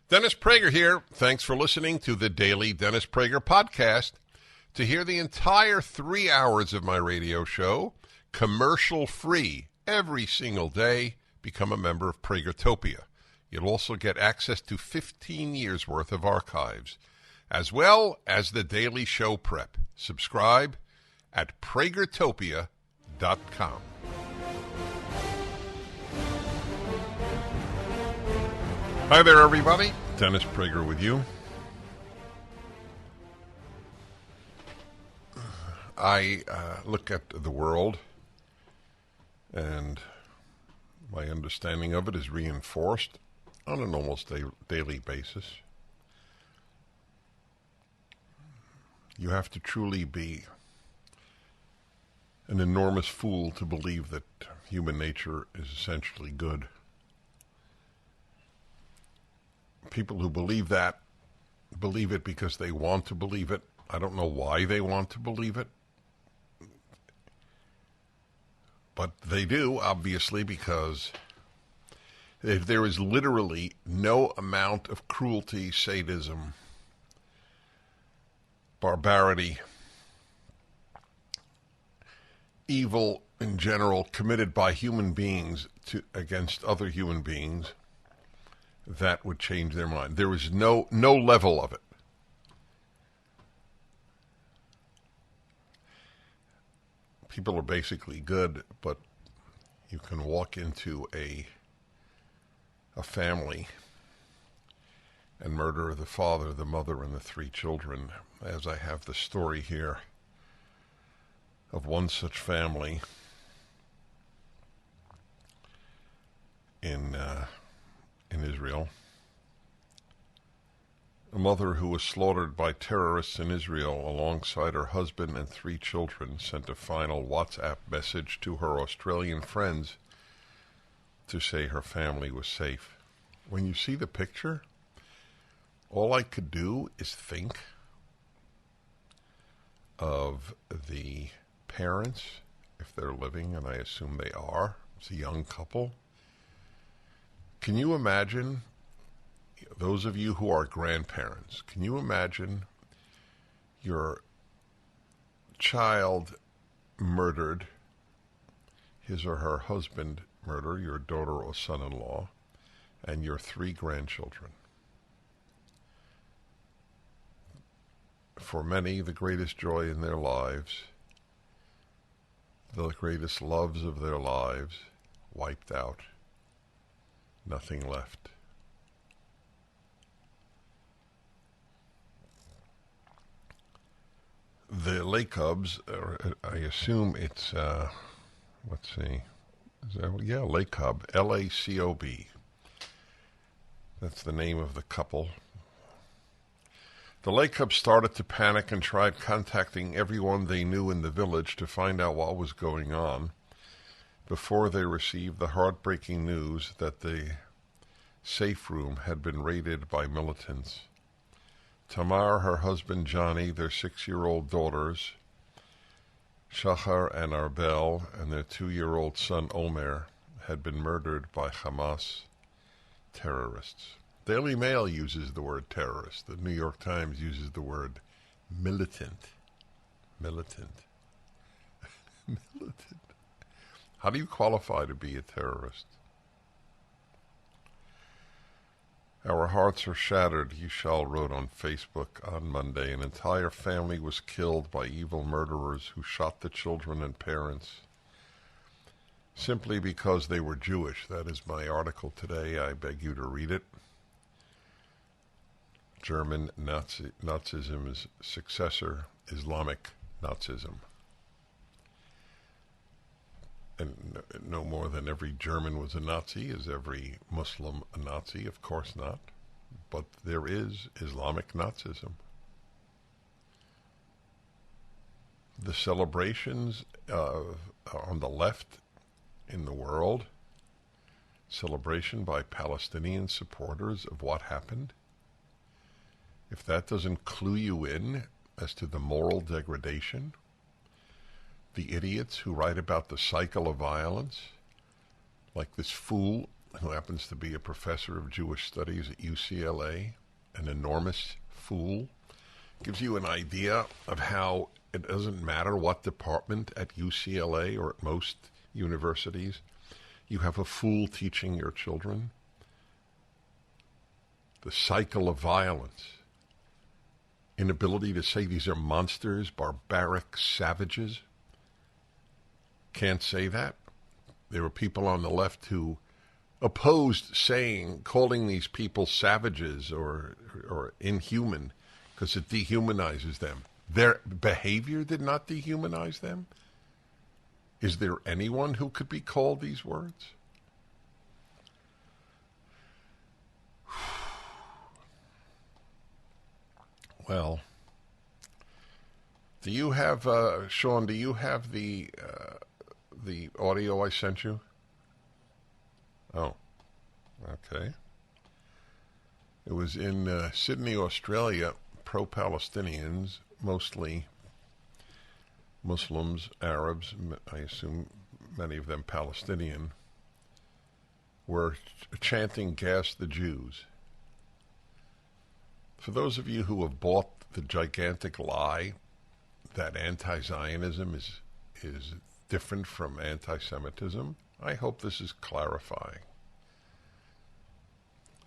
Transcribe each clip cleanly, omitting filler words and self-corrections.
Dennis Prager here. Thanks for listening to the Daily Dennis Prager Podcast. To hear the entire 3 hours of my radio show, commercial-free, every single day, become a member of Pragertopia. You'll also get access to 15 years' worth of archives, as well as the daily show prep. Subscribe at Pragertopia.com. Hi there, everybody. Dennis Prager with you. I look at the world, and my understanding of it is reinforced on an almost daily basis. You have to truly be an enormous fool to believe that human nature is essentially good. People who believe that believe it because they want to believe it. I don't know why they want to believe it. But they do, obviously, because there is literally no amount of cruelty, sadism, barbarity, evil in general committed by human beings against other human beings that would change their mind. There is no level of it. People are basically good, but you can walk into a family and murder the father, the mother, and the 3 children, as I have the story here of one such family in Israel. A mother who was slaughtered by terrorists in Israel alongside her husband and 3 children sent a final WhatsApp message to her Australian friends to say her family was safe. When you see the picture, all I could do is think of the parents, if they're living, and I assume they are. It's a young couple. Can you imagine, those of you who are grandparents, can you imagine your child murdered, his or her husband murder, your daughter or son-in-law, and your 3 grandchildren? For many, the greatest joy in their lives, the greatest loves of their lives, wiped out. Nothing left. The Lake Cubs, I assume it's, let's see, Lake Cub, L-A-C-O-B. That's the name of the couple. The Lake Cubs started to panic and tried contacting everyone they knew in the village to find out what was going on before they received the heartbreaking news that the safe room had been raided by militants. Tamar, her husband Johnny, their 6-year-old daughters, Shachar and Arbel, and their 2-year-old son Omer, had been murdered by Hamas terrorists. Daily Mail uses the word terrorist. The New York Times uses the word militant. Militant. Militant. How do you qualify to be a terrorist? Our hearts are shattered, Yushal wrote on Facebook on Monday. An entire family was killed by evil murderers who shot the children and parents simply because they were Jewish. That is my article today. I beg you to read it. German Nazism's successor, Islamic Nazism. And no more than every German was a Nazi is every Muslim a Nazi. Of course not. But there is Islamic Nazism. The celebrations on the left in the world, celebration by Palestinian supporters of what happened, if that doesn't clue you in as to the moral degradation, the idiots who write about the cycle of violence, like this fool who happens to be a professor of Jewish studies at UCLA, an enormous fool, gives you an idea of how it doesn't matter what department at UCLA or at most universities, you have a fool teaching your children. The cycle of violence, inability to say these are monsters, barbaric savages. Can't say that. There were people on the left who opposed calling these people savages or inhuman because it dehumanizes them. Their behavior did not dehumanize them. Is there anyone who could be called these words? Well, do you have, Sean, do you have the audio I sent you? Oh, okay. It was in Sydney, Australia. Pro-Palestinians, mostly Muslims, Arabs, I assume many of them Palestinian, were chanting "Gas the Jews." For those of you who have bought the gigantic lie that anti-Zionism is different from anti-Semitism, I hope this is clarifying.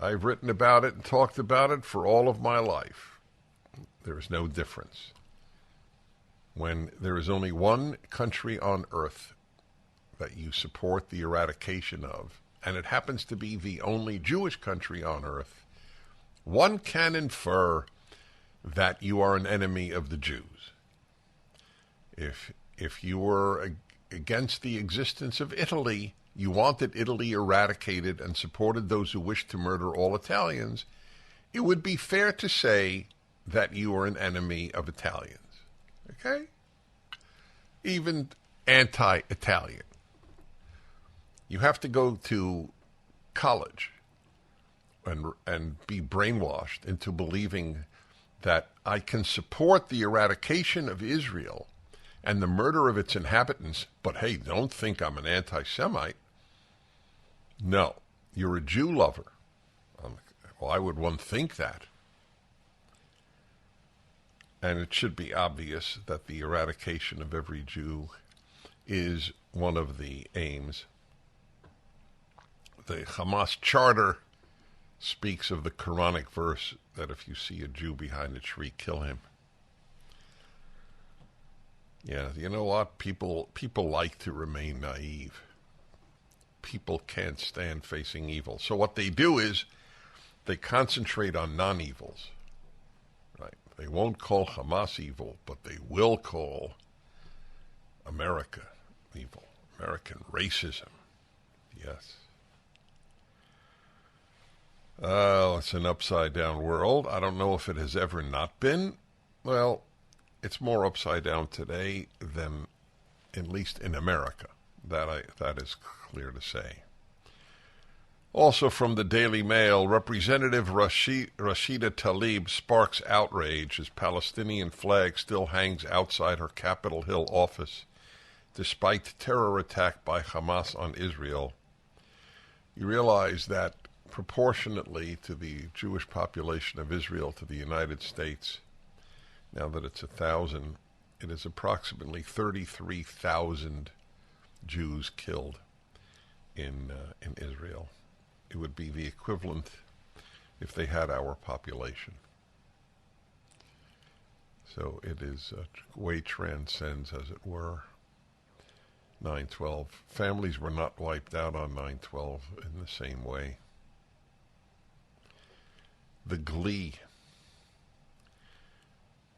I've written about it and talked about it for all of my life. There is no difference. When there is only one country on earth that you support the eradication of, and it happens to be the only Jewish country on earth, one can infer that you are an enemy of the Jews. If you were against the existence of Italy, you wanted Italy eradicated and supported those who wished to murder all Italians, it would be fair to say that you are an enemy of Italians. Okay? Even anti-Italian. You have to go to college and be brainwashed into believing that I can support the eradication of Israel and the murder of its inhabitants, but hey, don't think I'm an anti-Semite. No, you're a Jew lover. Why would one think that? And it should be obvious that the eradication of every Jew is one of the aims. The Hamas charter speaks of the Quranic verse that if you see a Jew behind a tree, kill him. Yeah, you know what? People like to remain naive. People can't stand facing evil. So what they do is they concentrate on non-evils. Right? They won't call Hamas evil, but they will call America evil. American racism. Yes. Oh, it's an upside-down world. I don't know if it has ever not been. Well, it's more upside down today than, at least in America. That is clear to say. Also from the Daily Mail, Representative Rashida Tlaib sparks outrage as Palestinian flag still hangs outside her Capitol Hill office, despite terror attack by Hamas on Israel. You realize that proportionately to the Jewish population of Israel to the United States, now that it's 1,000, it is approximately 33,000 Jews killed in Israel. It would be the equivalent if they had our population. So it is way transcends, as it were, 9/12. Families were not wiped out on 9/12 in the same way. The glee,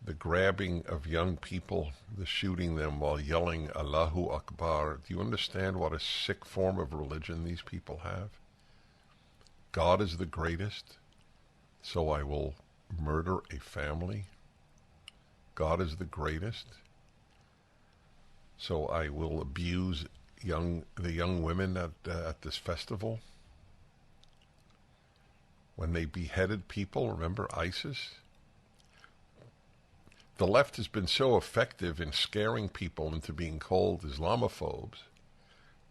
the grabbing of young people, the shooting them while yelling Allahu Akbar. Do you understand what a sick form of religion these people have? God is the greatest, so I will murder a family. God is the greatest, so I will abuse the young women at this festival. When they beheaded people, remember ISIS? The left has been so effective in scaring people into being called Islamophobes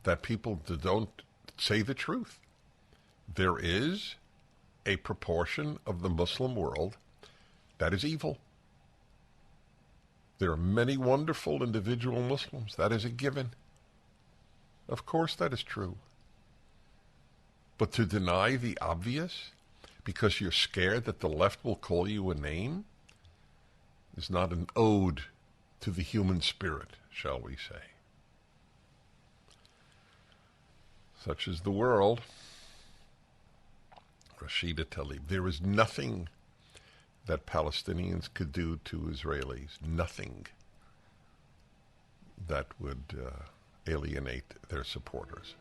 that people don't say the truth. there is a proportion of the Muslim world that is evil. There are many wonderful individual Muslims. That is a given. Of course that is true. But to deny the obvious because you're scared that the left will call you a name is not an ode to the human spirit, shall we say. Such is the world. Rashida Tlaib. There is nothing that Palestinians could do to Israelis, nothing that would alienate their supporters.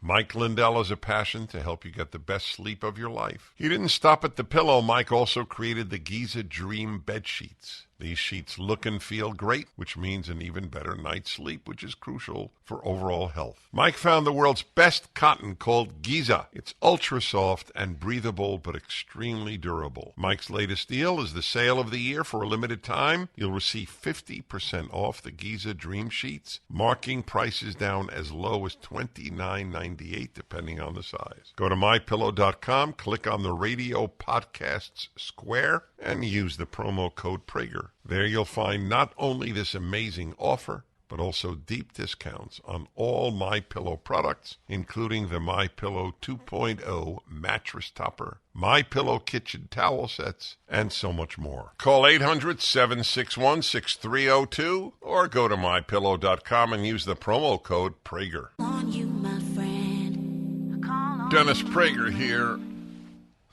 Mike Lindell has a passion to help you get the best sleep of your life. He didn't stop at the pillow. Mike also created the Giza Dream bed sheets. These sheets look and feel great, which means an even better night's sleep, which is crucial for overall health. Mike found the world's best cotton called Giza. It's ultra soft and breathable, but extremely durable. Mike's latest deal is the sale of the year. For a limited time, you'll receive 50% off the Giza Dream sheets, marking prices down as low as $29.98, depending on the size. Go to MyPillow.com, click on the radio podcasts square, and use the promo code Prager. There you'll find not only this amazing offer, but also deep discounts on all MyPillow products, including the MyPillow 2.0 mattress topper, MyPillow kitchen towel sets, and so much more. Call 800-761-6302 or go to MyPillow.com and use the promo code Prager. On you, my friend. Dennis Prager here.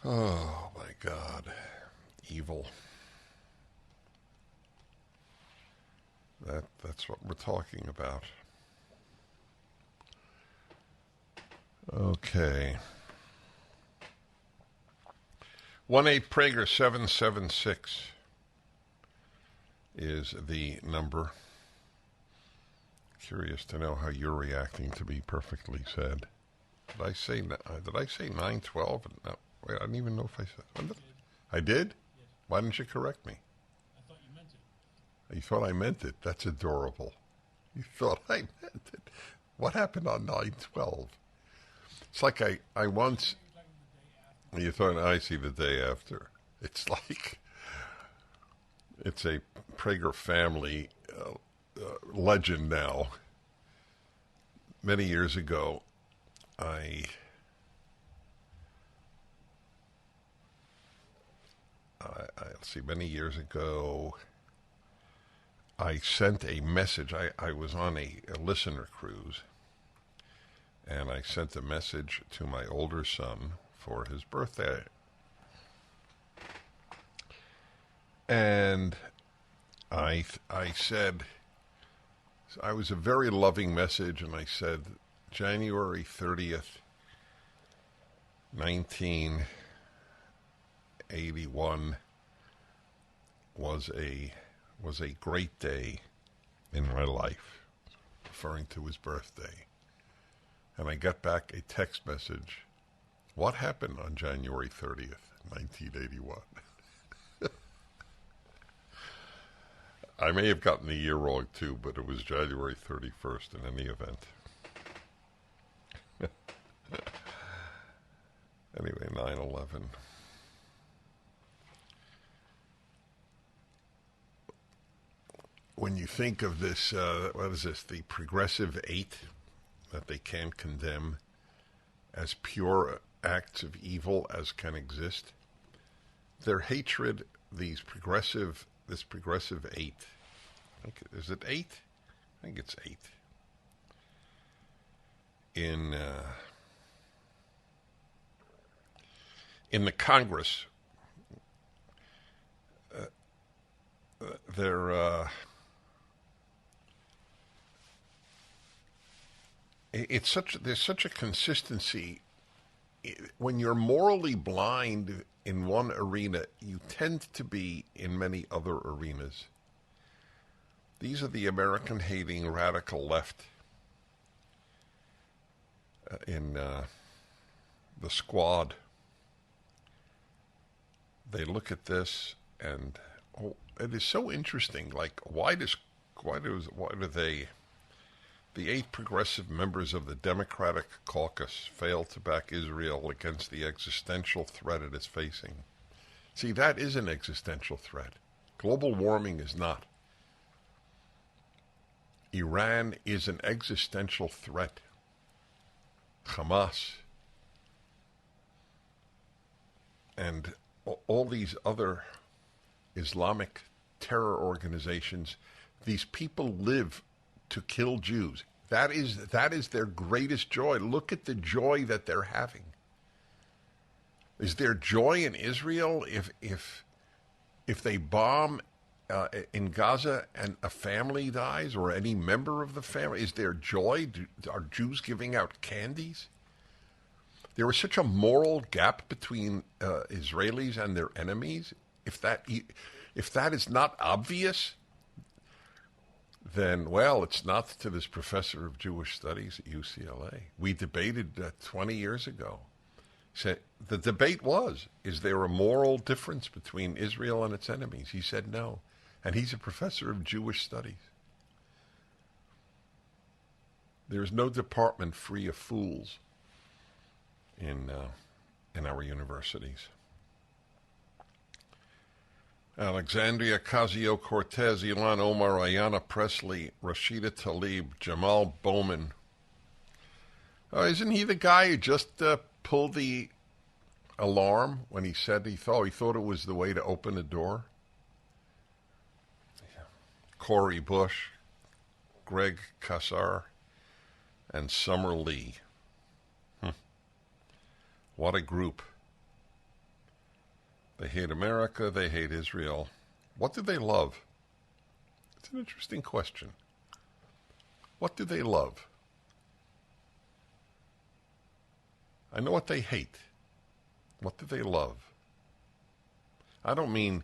Oh, my God. Evil. That's what we're talking about. Okay. 1-8-PRAGER-776 is the number. Curious to know how you're reacting, to be perfectly said. Did I say 912? No, wait, I don't even know if I said. I did? Yes. Why didn't you correct me? You thought I meant it. That's adorable. You thought I meant it. What happened on 9/12? It's like I once... You thought, I see, the day after. It's like... It's a Prager family legend now. Many years ago, many years ago... I sent a message. I was on a listener cruise, and I sent a message to my older son for his birthday. And I said, I was a very loving message, and I said, January 30th, 1981 was a great day in my life, referring to his birthday. And I got back a text message. What happened on January 30th, 1981? I may have gotten the year wrong too, but it was January 31st in any event. Anyway, 9/11. When you think of this, what is this, the progressive eight that they can't condemn as pure acts of evil as can exist, their hatred, this progressive eight, is it eight? I think it's eight. In the Congress, there's such a consistency. When you're morally blind in one arena, you tend to be in many other arenas. These are the American-hating radical left in the squad. They look at this and it is so interesting. Like, why do they The 8 progressive members of the Democratic caucus failed to back Israel against the existential threat it is facing. See, that is an existential threat. Global warming is not. Iran is an existential threat. Hamas and all these other Islamic terror organizations, these people live to kill Jews. That is their greatest joy. Look at the joy that they're having. Is there joy in Israel if they bomb in Gaza and a family dies, or any member of the family? Is there joy? Are Jews giving out candies? There is such a moral gap between Israelis and their enemies. If that is not obvious, then, well, it's not to this professor of Jewish studies at UCLA. We debated 20 years ago. Said, the debate was, is there a moral difference between Israel and its enemies? He said no. And he's a professor of Jewish studies. There's no department free of fools in our universities. Alexandria Ocasio-Cortez, Ilhan Omar, Ayanna Pressley, Rashida Tlaib, Jamal Bowman. Isn't he the guy who just pulled the alarm when he said he thought it was the way to open a door? Cori Bush, Greg Kassar, and Summer Lee. What a group. They hate America, they hate Israel. What do they love? It's an interesting question. What do they love? I know what they hate. What do they love? I don't mean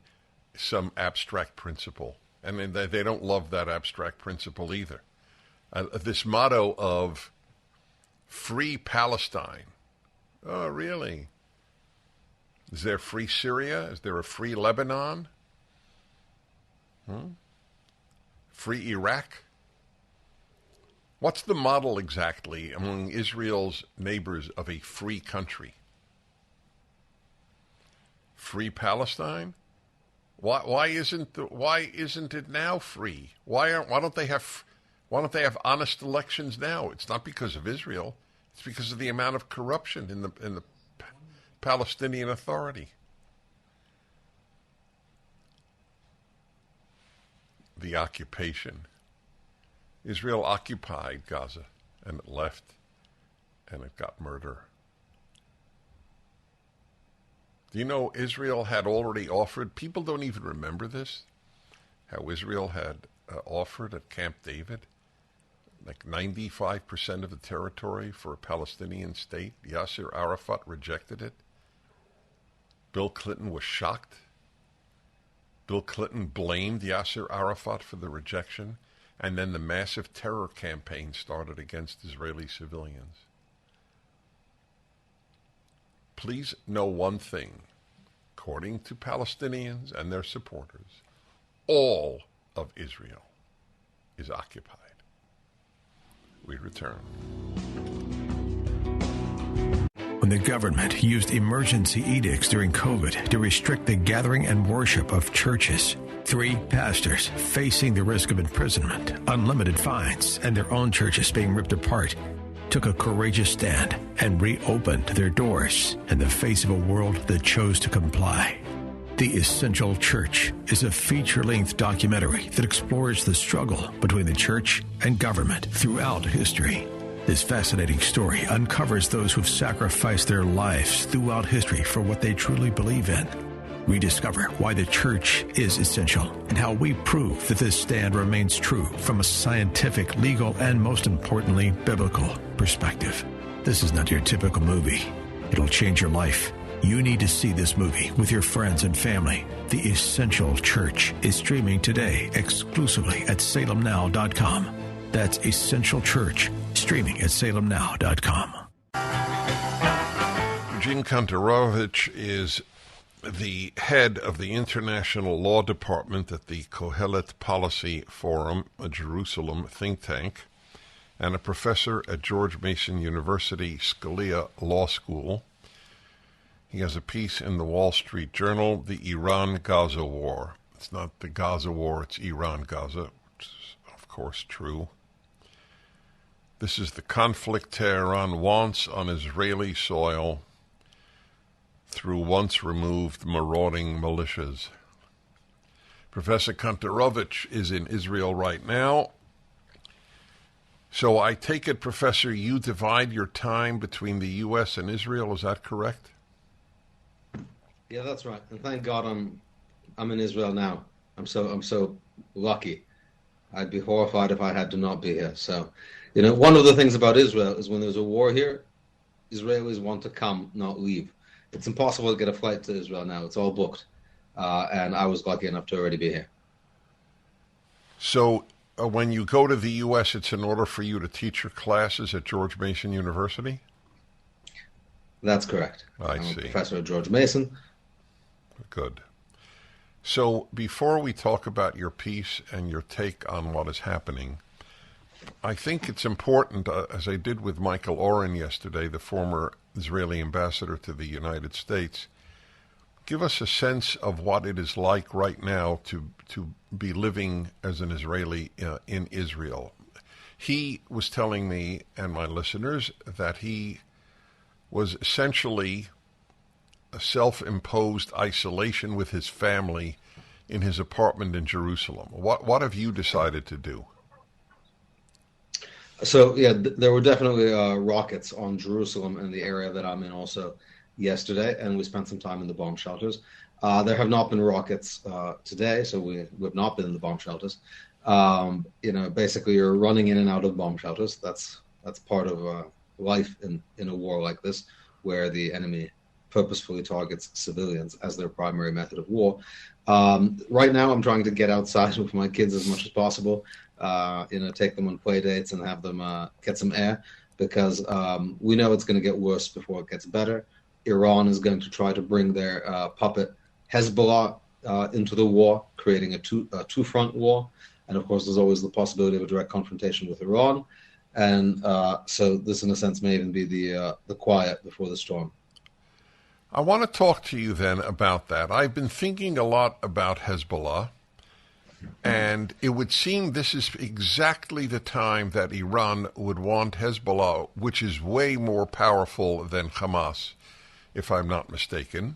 some abstract principle. And they don't love that abstract principle either. This motto of free Palestine. Oh, really? Is there free Syria? Is there a free Lebanon? Free Iraq? What's the model exactly among Israel's neighbors of a free country? Free Palestine? Why isn't it now free? Why don't they have honest elections now? It's not because of Israel. It's because of the amount of corruption in the Palestinian Authority. The occupation. Israel occupied Gaza, and it left, and it got murder. Do you know Israel had already offered, people don't even remember this, how Israel had offered at Camp David like 95% of the territory for a Palestinian state. Yasser Arafat rejected it. Bill Clinton was shocked. Bill Clinton blamed Yasser Arafat for the rejection, and then the massive terror campaign started against Israeli civilians. Please know one thing. According to Palestinians and their supporters, all of Israel is occupied. We return. When the government used emergency edicts during COVID to restrict the gathering and worship of churches, 3 pastors facing the risk of imprisonment, unlimited fines, and their own churches being ripped apart took a courageous stand and reopened their doors in the face of a world that chose to comply. The Essential Church is a feature-length documentary that explores the struggle between the church and government throughout history. This fascinating story uncovers those who've sacrificed their lives throughout history for what they truly believe in. Rediscover why the church is essential and how we prove that this stand remains true from a scientific, legal, and most importantly, biblical perspective. This is not your typical movie. It'll change your life. You need to see this movie with your friends and family. The Essential Church is streaming today exclusively at salemnow.com. That's Essential Church, streaming at salemnow.com. Eugene Kontorovich is the head of the International Law Department at the Kohelet Policy Forum, a Jerusalem think tank. and a professor at George Mason University Scalia Law School. He has a piece in the Wall Street Journal, The Iran-Gaza War. It's not the Gaza War, it's Iran-Gaza, which is, of course, true. This is the conflict Tehran wants on Israeli soil through once-removed marauding militias. Professor Kontorovich is in Israel right now. So I take it, Professor, you divide your time between the U.S. and Israel. Is that correct? Yeah, that's right. And thank God I'm in Israel now. I'm so lucky. I'd be horrified if I had to not be here. So, one of the things about Israel is when there's a war here, Israelis want to come, not leave. It's impossible to get a flight to Israel now. It's all booked. And I was lucky enough to already be here. So when you go to the U.S., it's in order for you to teach your classes at George Mason University? That's correct. I'm a see. Professor at George Mason. Good. So before we talk about your piece and your take on what is happening, I think it's important, as I did with Michael Oren yesterday, the former Israeli ambassador to the United States, give us a sense of what it is like right now to be living as an Israeli in Israel. He was telling me and my listeners that he was essentially a self-imposed isolation with his family in his apartment in Jerusalem. What have you decided to do? So, yeah, there were definitely rockets on Jerusalem and the area that I'm in also yesterday, and we spent some time in the bomb shelters. There have not been rockets today, so we have not been in the bomb shelters. Basically you're running in and out of bomb shelters. That's part of life in a war like this, where the enemy purposefully targets civilians as their primary method of war. Right now I'm trying to get outside with my kids as much as possible, take them on play dates and have them get some air, because we know it's going to get worse before it gets better. Iran is going to try to bring their puppet Hezbollah into the war, creating a two-front war. And of course, there's always the possibility of a direct confrontation with Iran. And so this, in a sense, may even be the quiet before the storm. I want to talk to you then about that. I've been thinking a lot about Hezbollah, and it would seem this is exactly the time that Iran would want Hezbollah, which is way more powerful than Hamas, if I'm not mistaken,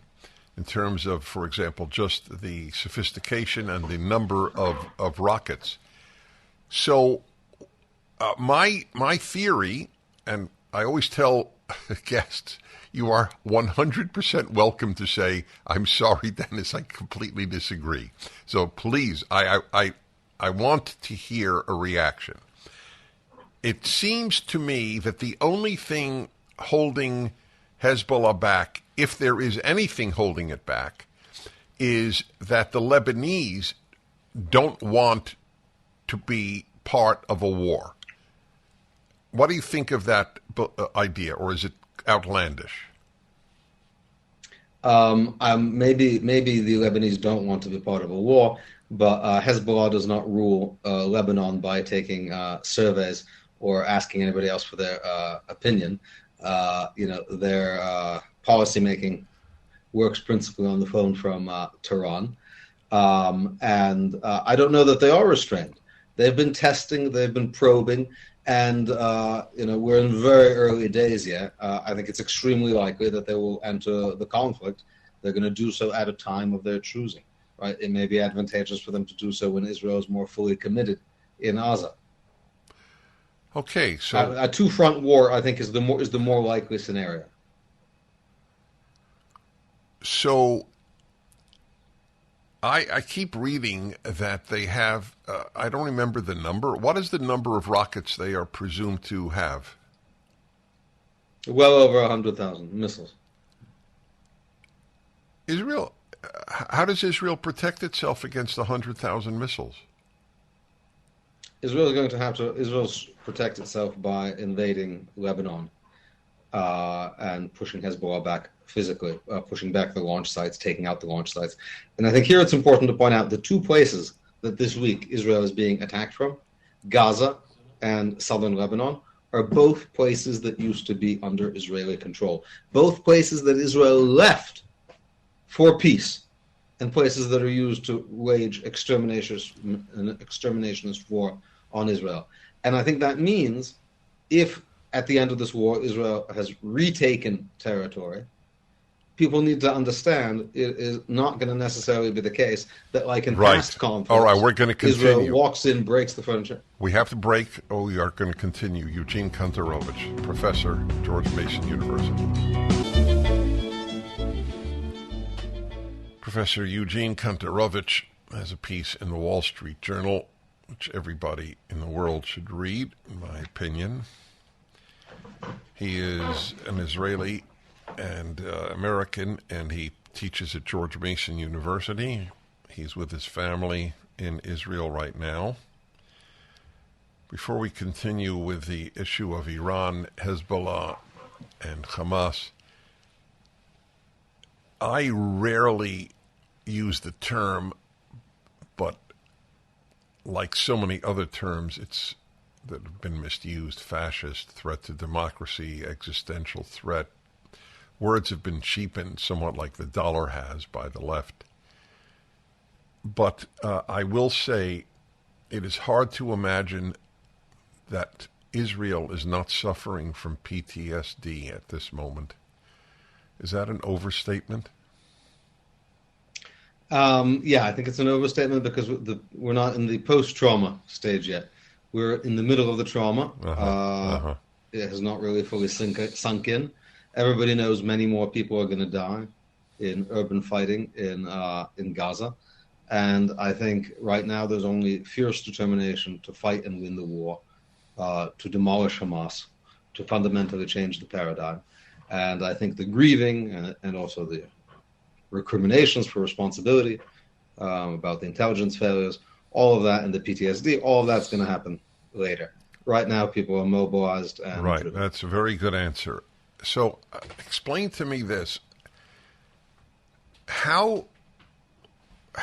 in terms of, for example, just the sophistication and the number of rockets. So my theory, and I always tell guests, you are 100% welcome to say, I'm sorry, Dennis, I completely disagree. So please, I want to hear a reaction. It seems to me that the only thing holding Hezbollah back, if there is anything holding it back, is that the Lebanese don't want to be part of a war. What do you think of that idea, or is it outlandish? Maybe the Lebanese don't want to be part of a war, but Hezbollah does not rule Lebanon by taking surveys or asking anybody else for their opinion. Their policy making works principally on the phone from Tehran, and I don't know that they are restrained. They've been testing, they've been probing. And, we're in very early days yet. I think it's extremely likely that they will enter the conflict. They're going to do so at a time of their choosing, right? It may be advantageous for them to do so when Israel is more fully committed in Gaza. Okay, so a two-front war, I think, is the more likely scenario. So I keep reading that they have, I don't remember the number. What is the number of rockets they are presumed to have? Well over 100,000 missiles. Israel, how does Israel protect itself against 100,000 missiles? Israel protect itself by invading Lebanon and pushing Hezbollah back physically, pushing back the launch sites, taking out the launch sites. And I think here it's important to point out the two places that this week Israel is being attacked from, Gaza and southern Lebanon are both places that used to be under Israeli control. Both places that Israel left for peace, and places that are used to wage exterminationist war on Israel. And I think that means if at the end of this war Israel has retaken territory, people need to understand it is not going to necessarily be the case that, like in past conflicts, all right, we're going to continue. Israel walks in, breaks the furniture. We have to break. We are going to continue. Eugene Kontorovich, professor, George Mason University. Professor Eugene Kontorovich has a piece in the Wall Street Journal, which everybody in the world should read, in my opinion. He is an Israeli and American, and he teaches at George Mason University. He's with his family in Israel right now. Before we continue with the issue of Iran, Hezbollah, and Hamas, I rarely use the term, but like so many other terms that have been misused, fascist, threat to democracy, existential threat, words have been cheapened somewhat like the dollar has by the left. But I will say it is hard to imagine that Israel is not suffering from PTSD at this moment. Is that an overstatement? Yeah, I think it's an overstatement because we're not in the post-trauma stage yet. We're in the middle of the trauma. It has not really fully sunk in. Everybody knows many more people are going to die in urban fighting in Gaza. And I think right now there's only fierce determination to fight and win the war, to demolish Hamas, to fundamentally change the paradigm. And I think the grieving and also the recriminations for responsibility about the intelligence failures, all of that, and the PTSD, all of that's going to happen later. Right now, people are mobilized. And right, that's a very good answer. So explain to me this. How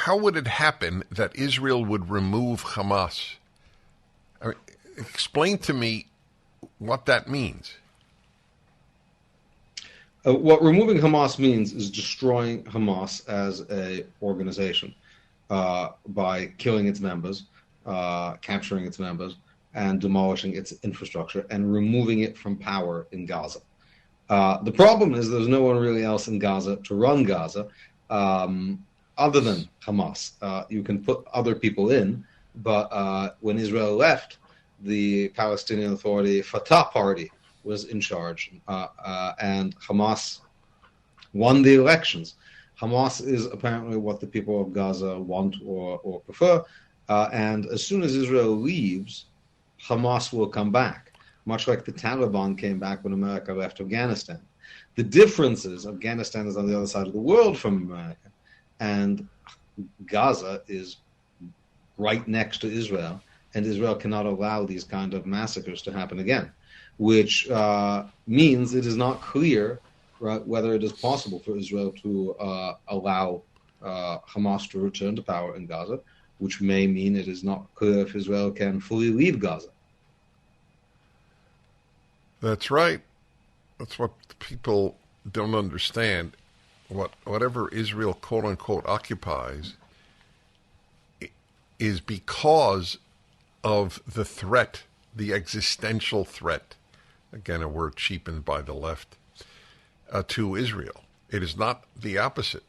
would it happen that Israel would remove Hamas? I mean, explain to me what that means. What removing Hamas means is destroying Hamas as an organization by killing its members, capturing its members, and demolishing its infrastructure and removing it from power in Gaza. The problem is there's no one really else in Gaza to run Gaza other than Hamas. You can put other people in, but when Israel left, the Palestinian Authority Fatah party was in charge, and Hamas won the elections. Hamas is apparently what the people of Gaza want or prefer, and as soon as Israel leaves, Hamas will come back, much like the Taliban came back when America left Afghanistan. The difference is Afghanistan is on the other side of the world from America, and Gaza is right next to Israel, and Israel cannot allow these kind of massacres to happen again, which means it is not clear, right, whether it is possible for Israel to allow Hamas to return to power in Gaza, which may mean it is not clear if Israel can fully leave Gaza. That's right. That's what people don't understand. Whatever Israel, quote unquote, occupies is because of the threat, the existential threat, again a word cheapened by the left, to Israel. It is not the opposite.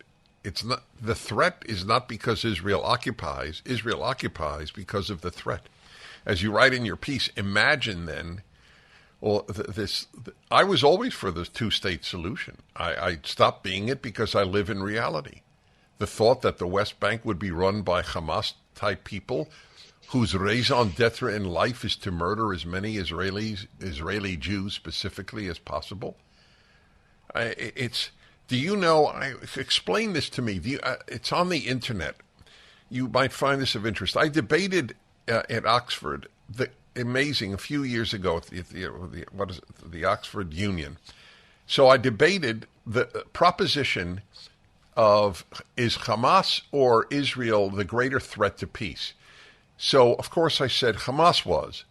It's not, the threat is not because Israel occupies. Israel occupies because of the threat. As you write in your piece, imagine then, well, I was always for the two-state solution. I stopped being it because I live in reality. The thought that the West Bank would be run by Hamas-type people whose raison d'etre in life is to murder as many Israeli Jews specifically as possible. Do you know, explain this to me. It's on the internet. You might find this of interest. I debated at Oxford, a few years ago, at the Oxford Union. So I debated the proposition of, is Hamas or Israel the greater threat to peace? So, of course, I said Hamas was.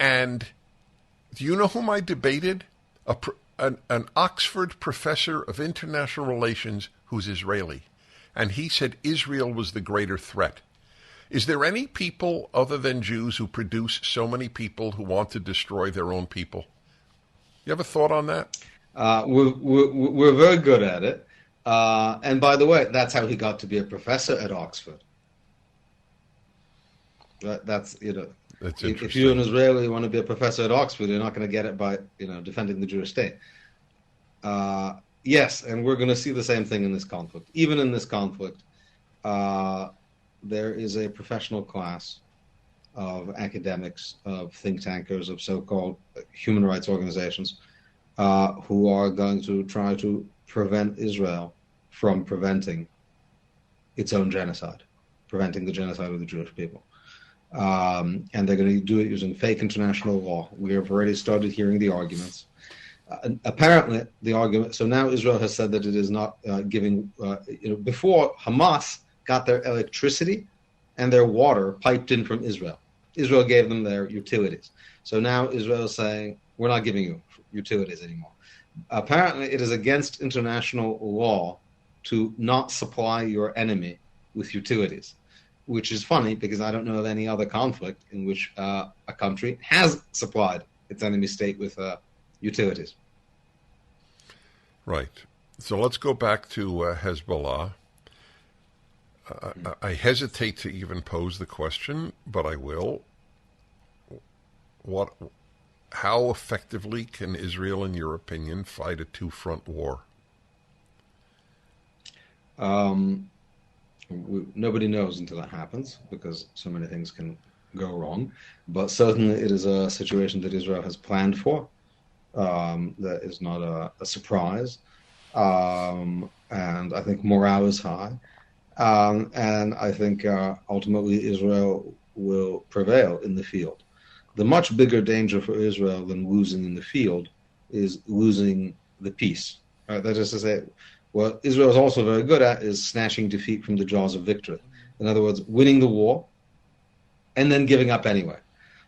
And do you know whom I debated? An Oxford professor of international relations who's Israeli. And he said Israel was the greater threat. Is there any people other than Jews who produce so many people who want to destroy their own people? You have a thought on that? We're very good at it. And by the way, that's how he got to be a professor at Oxford. That's, That's if you're an Israeli, you want to be a professor at Oxford, you're not going to get it by, defending the Jewish state. Yes, and we're going to see the same thing in this conflict. Even in this conflict, there is a professional class of academics, of think tankers, of so-called human rights organizations who are going to try to prevent Israel from preventing its own genocide, preventing the genocide of the Jewish people. And they're going to do it using fake international law. We have already started hearing the arguments. Apparently, the argument, so now Israel has said that it is not giving, before Hamas got their electricity and their water piped in from Israel. Israel gave them their utilities. So now Israel is saying, we're not giving you utilities anymore. Apparently, it is against international law to not supply your enemy with utilities, which is funny because I don't know of any other conflict in which a country has supplied its enemy state with utilities. Right. So let's go back to Hezbollah. I hesitate to even pose the question, but I will. How effectively can Israel, in your opinion, fight a two-front war? Nobody knows until that happens because so many things can go wrong. But certainly it is a situation that Israel has planned for. That is not a surprise. And I think morale is high. And I think ultimately Israel will prevail in the field. The much bigger danger for Israel than losing in the field is losing the peace. That is to say, what Israel is also very good at is snatching defeat from the jaws of victory. In other words, winning the war and then giving up anyway.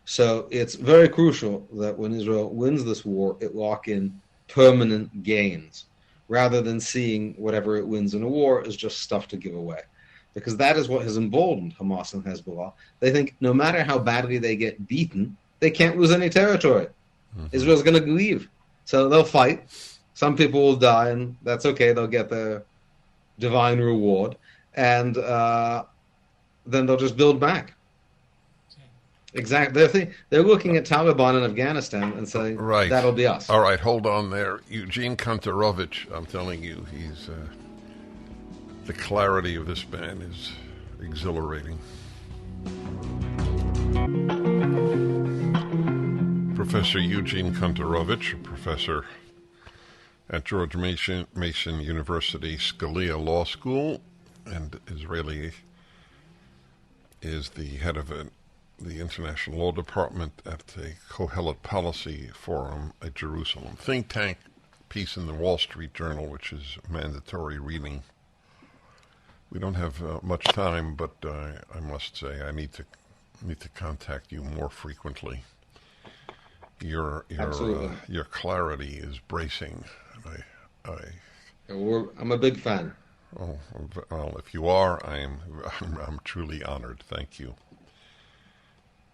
So it's very crucial that when Israel wins this war, it lock in permanent gains rather than seeing whatever it wins in a war as just stuff to give away. Because that is what has emboldened Hamas and Hezbollah. They think no matter how badly they get beaten, they can't lose any territory. Mm-hmm. Israel's going to leave. So they'll fight. Some people will die, and that's okay. They'll get their divine reward. And then they'll just build back. Exactly. They're looking at Taliban in Afghanistan and saying, right, that'll be us. All right, hold on there. Eugene Kontorovich, I'm telling you, he's the clarity of this man is exhilarating. Professor Eugene Kontorovich, a professor at George Mason University Scalia Law School, and Israeli, is the head of the International Law Department at the Kohelet Policy Forum at Jerusalem. Think tank piece in the Wall Street Journal, which is mandatory reading. We don't have much time, but I must say I need to contact you more frequently. Your clarity is bracing. I'm a big fan. Oh well, if you are, I'm truly honored. Thank you.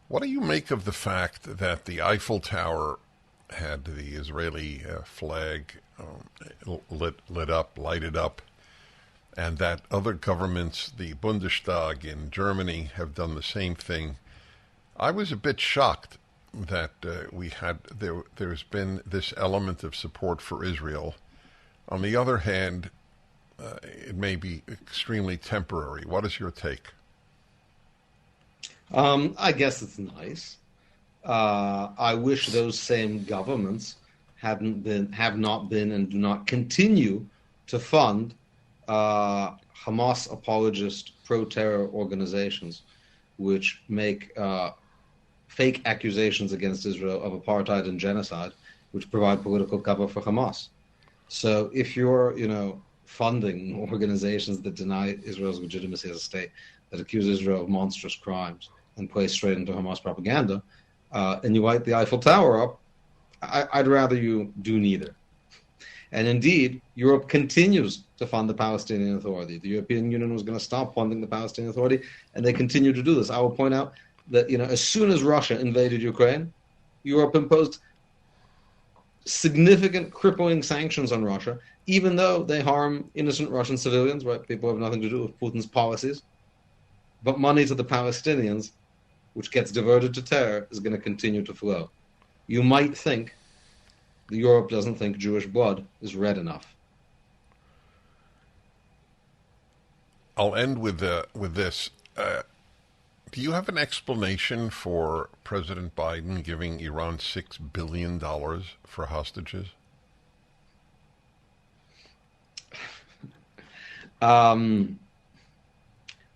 What do you make of the fact that the Eiffel Tower had the Israeli flag lighted up, and that other governments, the Bundestag in Germany, have done the same thing? I was a bit shocked that there's been this element of support for Israel. On the other hand, it may be extremely temporary. What is your take? I guess it's nice. I wish those same governments have not been, and do not continue to fund Hamas apologist pro-terror organizations, which make fake accusations against Israel of apartheid and genocide, which provide political cover for Hamas. So if you're, funding organizations that deny Israel's legitimacy as a state, that accuse Israel of monstrous crimes and play straight into Hamas propaganda, and you light the Eiffel Tower up, I'd rather you do neither. And indeed, Europe continues to fund the Palestinian Authority. The European Union was going to stop funding the Palestinian Authority, and they continue to do this. I will point out that, as soon as Russia invaded Ukraine, Europe imposed significant crippling sanctions on Russia, even though they harm innocent Russian civilians, right? People have nothing to do with Putin's policies. But money to the Palestinians, which gets diverted to terror, is going to continue to flow. You might think that Europe doesn't think Jewish blood is red enough. I'll end with this. Do you have an explanation for President Biden giving Iran $6 billion for hostages?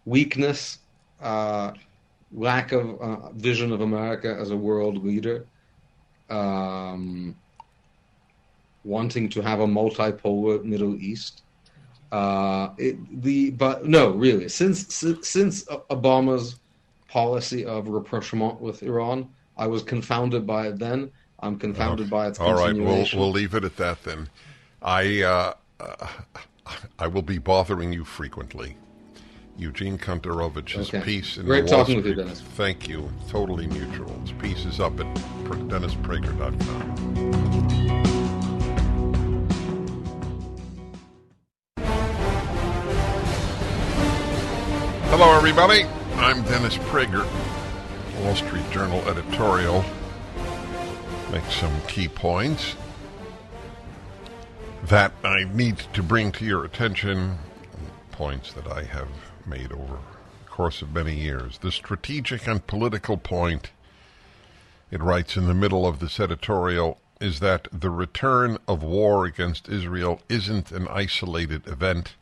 Weakness, lack of vision of America as a world leader, wanting to have a multipolar Middle East. But no, really, since Obama's policy of rapprochement with Iran, I was confounded by it then. I'm confounded by its continuation. All right, we'll leave it at that then. I will be bothering you frequently. Eugene Kontorovich, his piece in Great the Wall talking Street. with you, Dennis. Thank you. Totally neutral. His piece is up at DennisPrager.com. Hello, everybody. I'm Dennis Prager, Wall Street Journal editorial. Make some key points that I need to bring to your attention, points that I have made over the course of many years. The strategic and political point, it writes in the middle of this editorial, is that the return of war against Israel isn't an isolated event.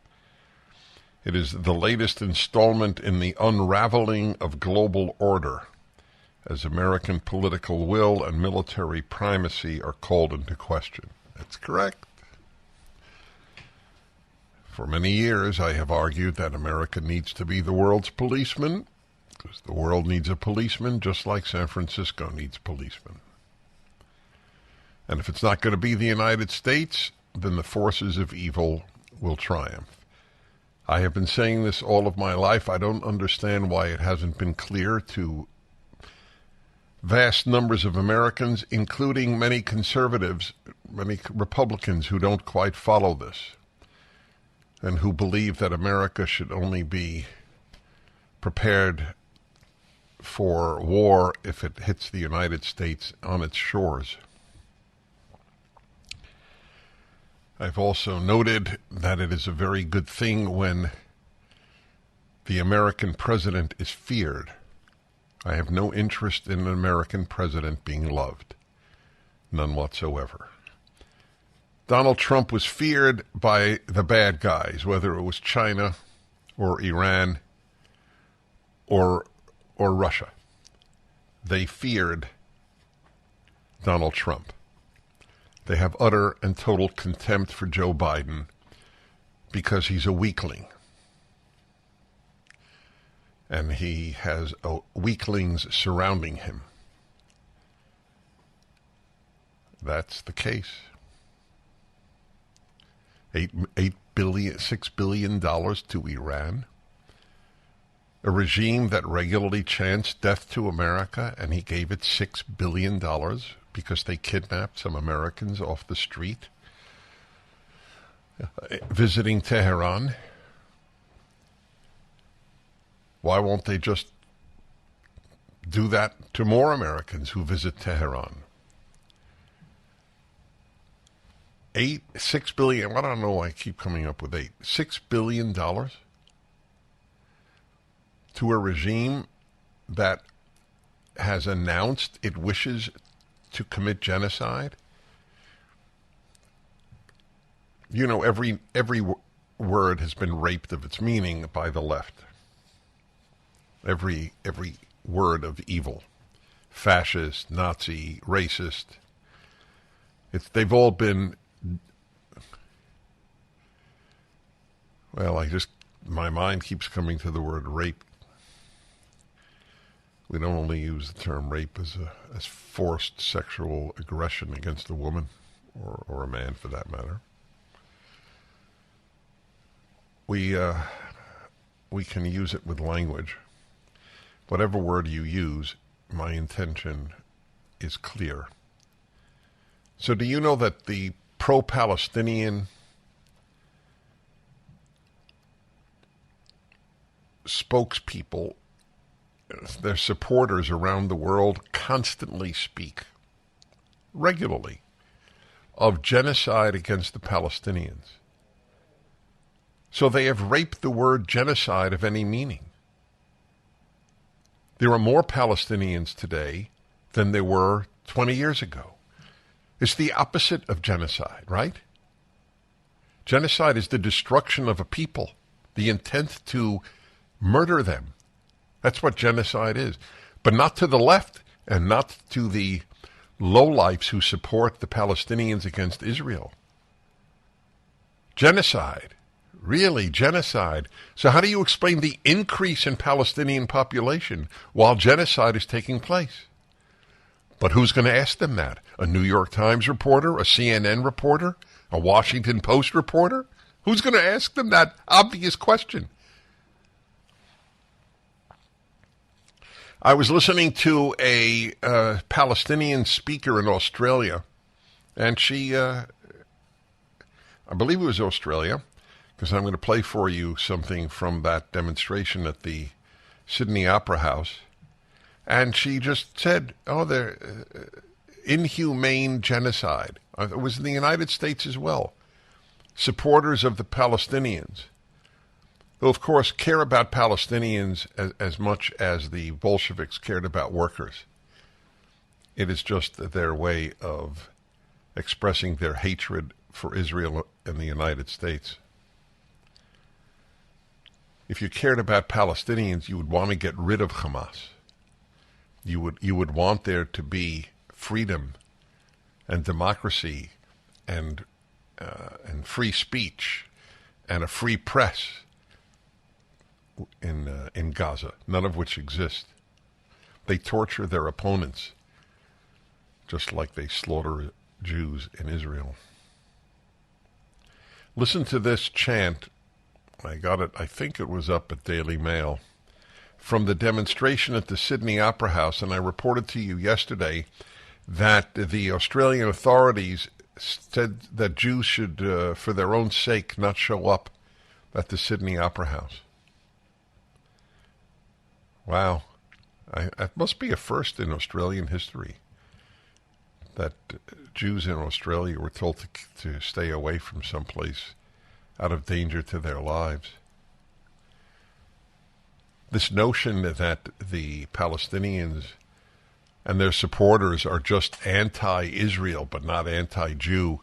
It is the latest installment in the unraveling of global order, as American political will and military primacy are called into question. That's correct. For many years, I have argued that America needs to be the world's policeman, because the world needs a policeman just like San Francisco needs policemen. And if it's not going to be the United States, then the forces of evil will triumph. I have been saying this all of my life. I don't understand why it hasn't been clear to vast numbers of Americans, including many conservatives, many Republicans who don't quite follow this, and who believe that America should only be prepared for war if it hits the United States on its shores. I've also noted that it is a very good thing when the American president is feared. I have no interest in an American president being loved. None whatsoever. Donald Trump was feared by the bad guys, whether it was China or Iran or Russia. They feared Donald Trump. They have utter and total contempt for Joe Biden because he's a weakling. And he has weaklings surrounding him. That's the case. $6 billion to Iran, a regime that regularly chants death to America, and he gave it $6 billion because they kidnapped some Americans off the street visiting Tehran. Why won't they just do that to more Americans who visit Tehran? $6 billion. I don't know why I keep coming up with $6 billion to a regime that has announced it wishes to commit genocide. You know, every word has been raped of its meaning by the left. Every word of evil, fascist, Nazi, racist. They've all been. Well, my mind keeps coming to the word rape, We don't only use the term rape as forced sexual aggression against a woman or a man for that matter. We can use it with language. Whatever word you use, my intention is clear. So do you know that the pro-Palestinian spokespeople, their supporters around the world, constantly speak, regularly, of genocide against the Palestinians? So they have raped the word genocide of any meaning. There are more Palestinians today than there were 20 years ago. It's the opposite of genocide, right? Genocide is the destruction of a people, the intent to murder them. That's what genocide is. But not to the left and not to the lowlifes who support the Palestinians against Israel. Genocide. Really, genocide. So how do you explain the increase in Palestinian population while genocide is taking place? But who's going to ask them that? A New York Times reporter? A CNN reporter? A Washington Post reporter? Who's going to ask them that obvious question? I was listening to a Palestinian speaker in Australia, and she, I believe it was Australia, because I'm going to play for you something from that demonstration at the Sydney Opera House. And she just said, they're inhumane genocide. It was in the United States as well. Supporters of the Palestinians, who of course care about Palestinians as much as the Bolsheviks cared about workers. It is just their way of expressing their hatred for Israel and the United States. If you cared about Palestinians, you would want to get rid of Hamas. You would want there to be freedom and democracy and free speech and a free press in Gaza, none of which exist. They torture their opponents just like they slaughter Jews in Israel. Listen to this chant. I got it, I think it was up at Daily Mail, from the demonstration at the Sydney Opera House, and I reported to you yesterday that the Australian authorities said that Jews should, for their own sake, not show up at the Sydney Opera House. Wow. It must be a first in Australian history that Jews in Australia were told to stay away from someplace out of danger to their lives. This notion that the Palestinians and their supporters are just anti-Israel but not anti-Jew.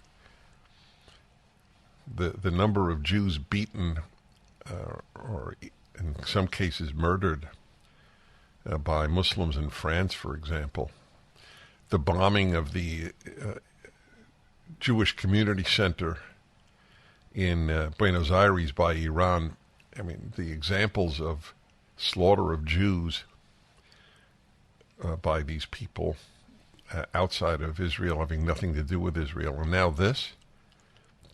The number of Jews beaten or in some cases murdered by Muslims in France, for example. The bombing of the Jewish Community Center in Buenos Aires by Iran. I mean, the examples of slaughter of Jews by these people outside of Israel, having nothing to do with Israel. And now this.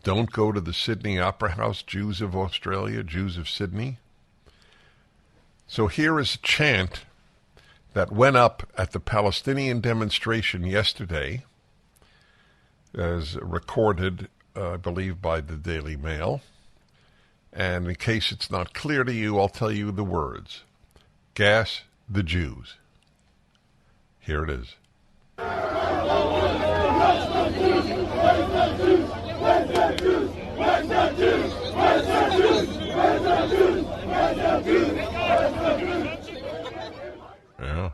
Don't go to the Sydney Opera House, Jews of Australia, Jews of Sydney. So here is a chant that went up at the Palestinian demonstration yesterday, as recorded, I believe, by the Daily Mail. And in case it's not clear to you, I'll tell you the words. Gas the Jews. Here it is. Yeah.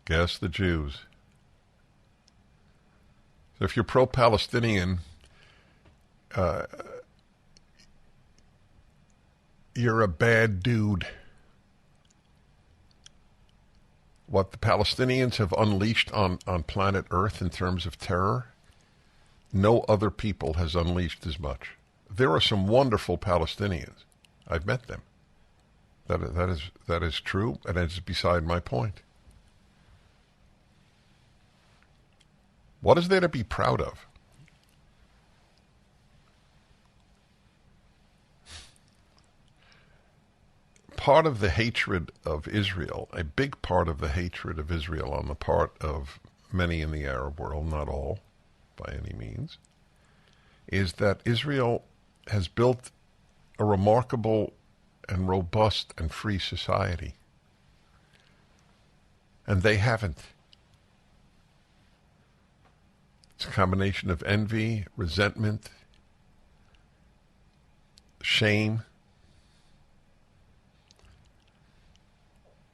Gas the Jews. So if you're pro-Palestinian, you're a bad dude. What the Palestinians have unleashed on planet Earth in terms of terror, no other people has unleashed as much. There are some wonderful Palestinians. I've met them. That is true, and it's beside my point. What is there to be proud of? Part of the hatred of Israel, a big part of the hatred of Israel on the part of many in the Arab world, not all by any means, is that Israel has built a remarkable and robust and free society. And they haven't. It's a combination of envy, resentment, shame.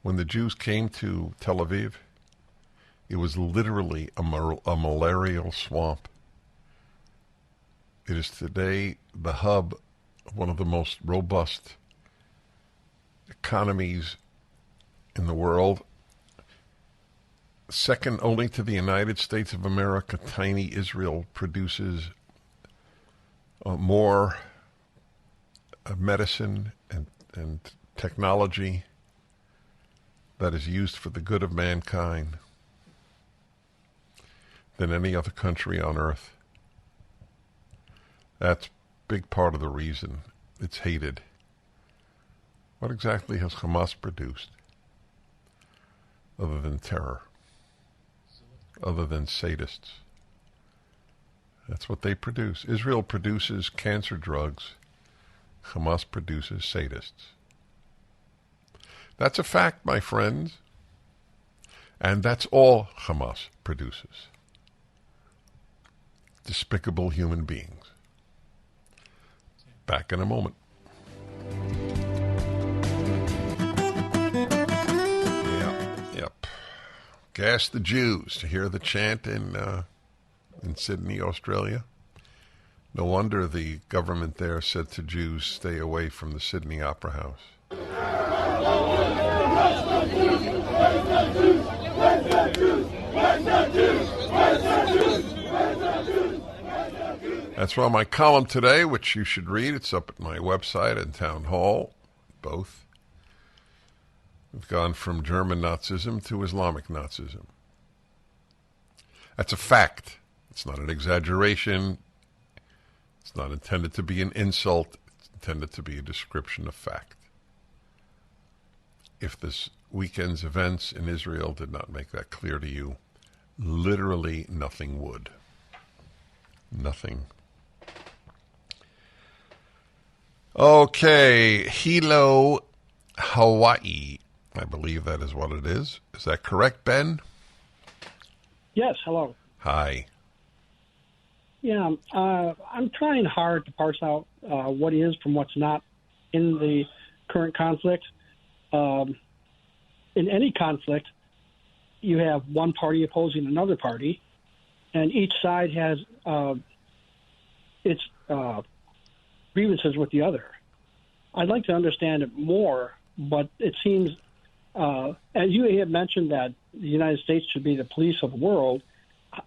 When the Jews came to Tel Aviv, it was literally a malarial swamp. It is today the hub of one of the most robust economies in the world, second only to the United States of America. Tiny Israel produces more medicine and technology that is used for the good of mankind than any other country on earth. That's a big part of the reason it's hated. What exactly has Hamas produced other than terror, other than sadists? That's what they produce. Israel produces cancer drugs. Hamas produces sadists. That's a fact, my friends. And that's all Hamas produces. Despicable human beings. Back in a moment. Yep. Gas the Jews to hear the chant in Sydney, Australia. No wonder the government there said to Jews, stay away from the Sydney Opera House. That's why my column today, which you should read, it's up at my website and town hall, both. We've gone from German Nazism to Islamic Nazism. That's a fact. It's not an exaggeration. It's not intended to be an insult. It's intended to be a description of fact. If this weekend's events in Israel did not make that clear to you, literally nothing would. Nothing. Okay, Hilo, Hawaii. I believe that is what it is. Is that correct, Ben? Yes, hello. Hi. Yeah, I'm trying hard to parse out what is from what's not in the current conflict. In any conflict, you have one party opposing another party, and each side has its grievances with the other. I'd like to understand it more, but it seems, as you had mentioned, that the United States should be the police of the world.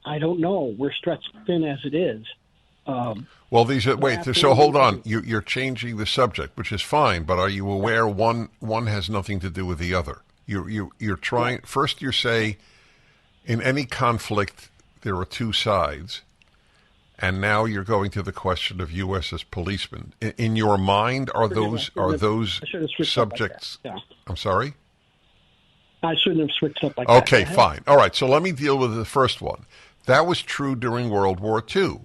I don't know. We're stretched thin as it is. Well, these are, wait, so hold on. You're changing the subject, which is fine, but are you aware one has nothing to do with the other? You're trying, first you say in any conflict there are two sides, and now you're going to the question of U.S. as policemen. In your mind, are those subjects? Like yeah. I'm sorry? I shouldn't have switched up like that. Okay, fine. All right, so let me deal with the first one. That was true during World War II.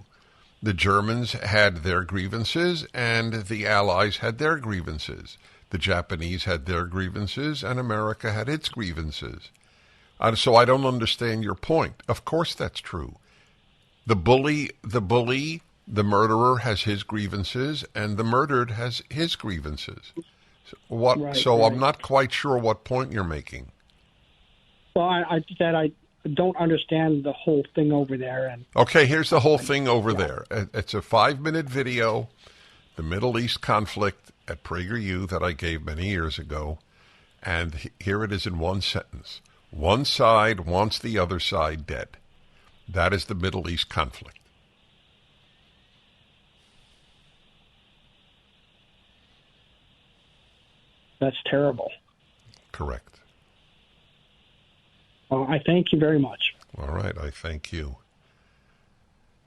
The Germans had their grievances, and the Allies had their grievances. The Japanese had their grievances, and America had its grievances. So I don't understand your point. Of course that's true. The bully, the murderer has his grievances, and the murdered has his grievances. I'm not quite sure what point you're making. Well, I don't understand the whole thing over there. And okay, here's the whole thing over there. It's a 5-minute video, the Middle East conflict at PragerU that I gave many years ago, and here it is in one sentence. One side wants the other side dead. That is the Middle East conflict. That's terrible. Correct. Well, I thank you very much. All right, I thank you.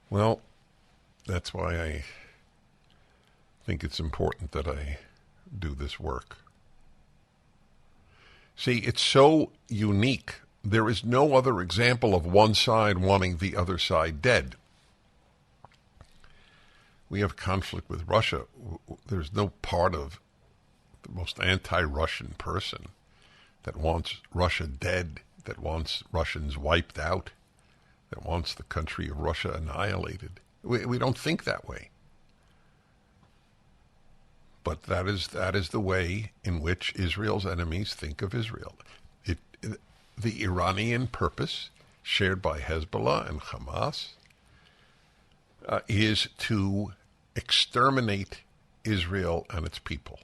Well, that's why I think it's important that I do this work. See, it's so unique. There is no other example of one side wanting the other side dead. We have conflict with Russia. There's no part of the most anti-Russian person that wants Russia dead, that wants Russians wiped out, that wants the country of Russia annihilated. We don't think that way. But that is the way in which Israel's enemies think of Israel. The Iranian purpose, shared by Hezbollah and Hamas, is to exterminate Israel and its people.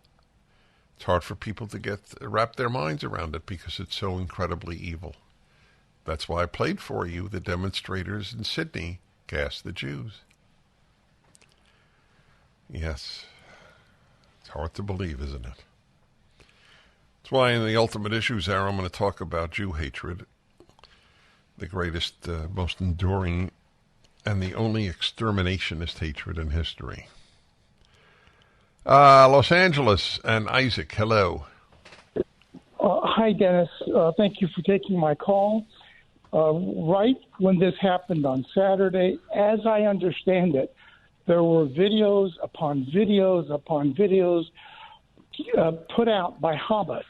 It's hard for people to wrap their minds around it because it's so incredibly evil. That's why I played for you the demonstrators in Sydney gassed the Jews. Yes. It's hard to believe, isn't it? That's why in the Ultimate Issues Hour, I'm going to talk about Jew hatred, the greatest, most enduring, and the only extermination-ist hatred in history. Los Angeles and Isaac, hello. Hi, Dennis. Thank you for taking my call. Right when this happened on Saturday, as I understand it, there were videos upon videos upon videos put out by Hamas,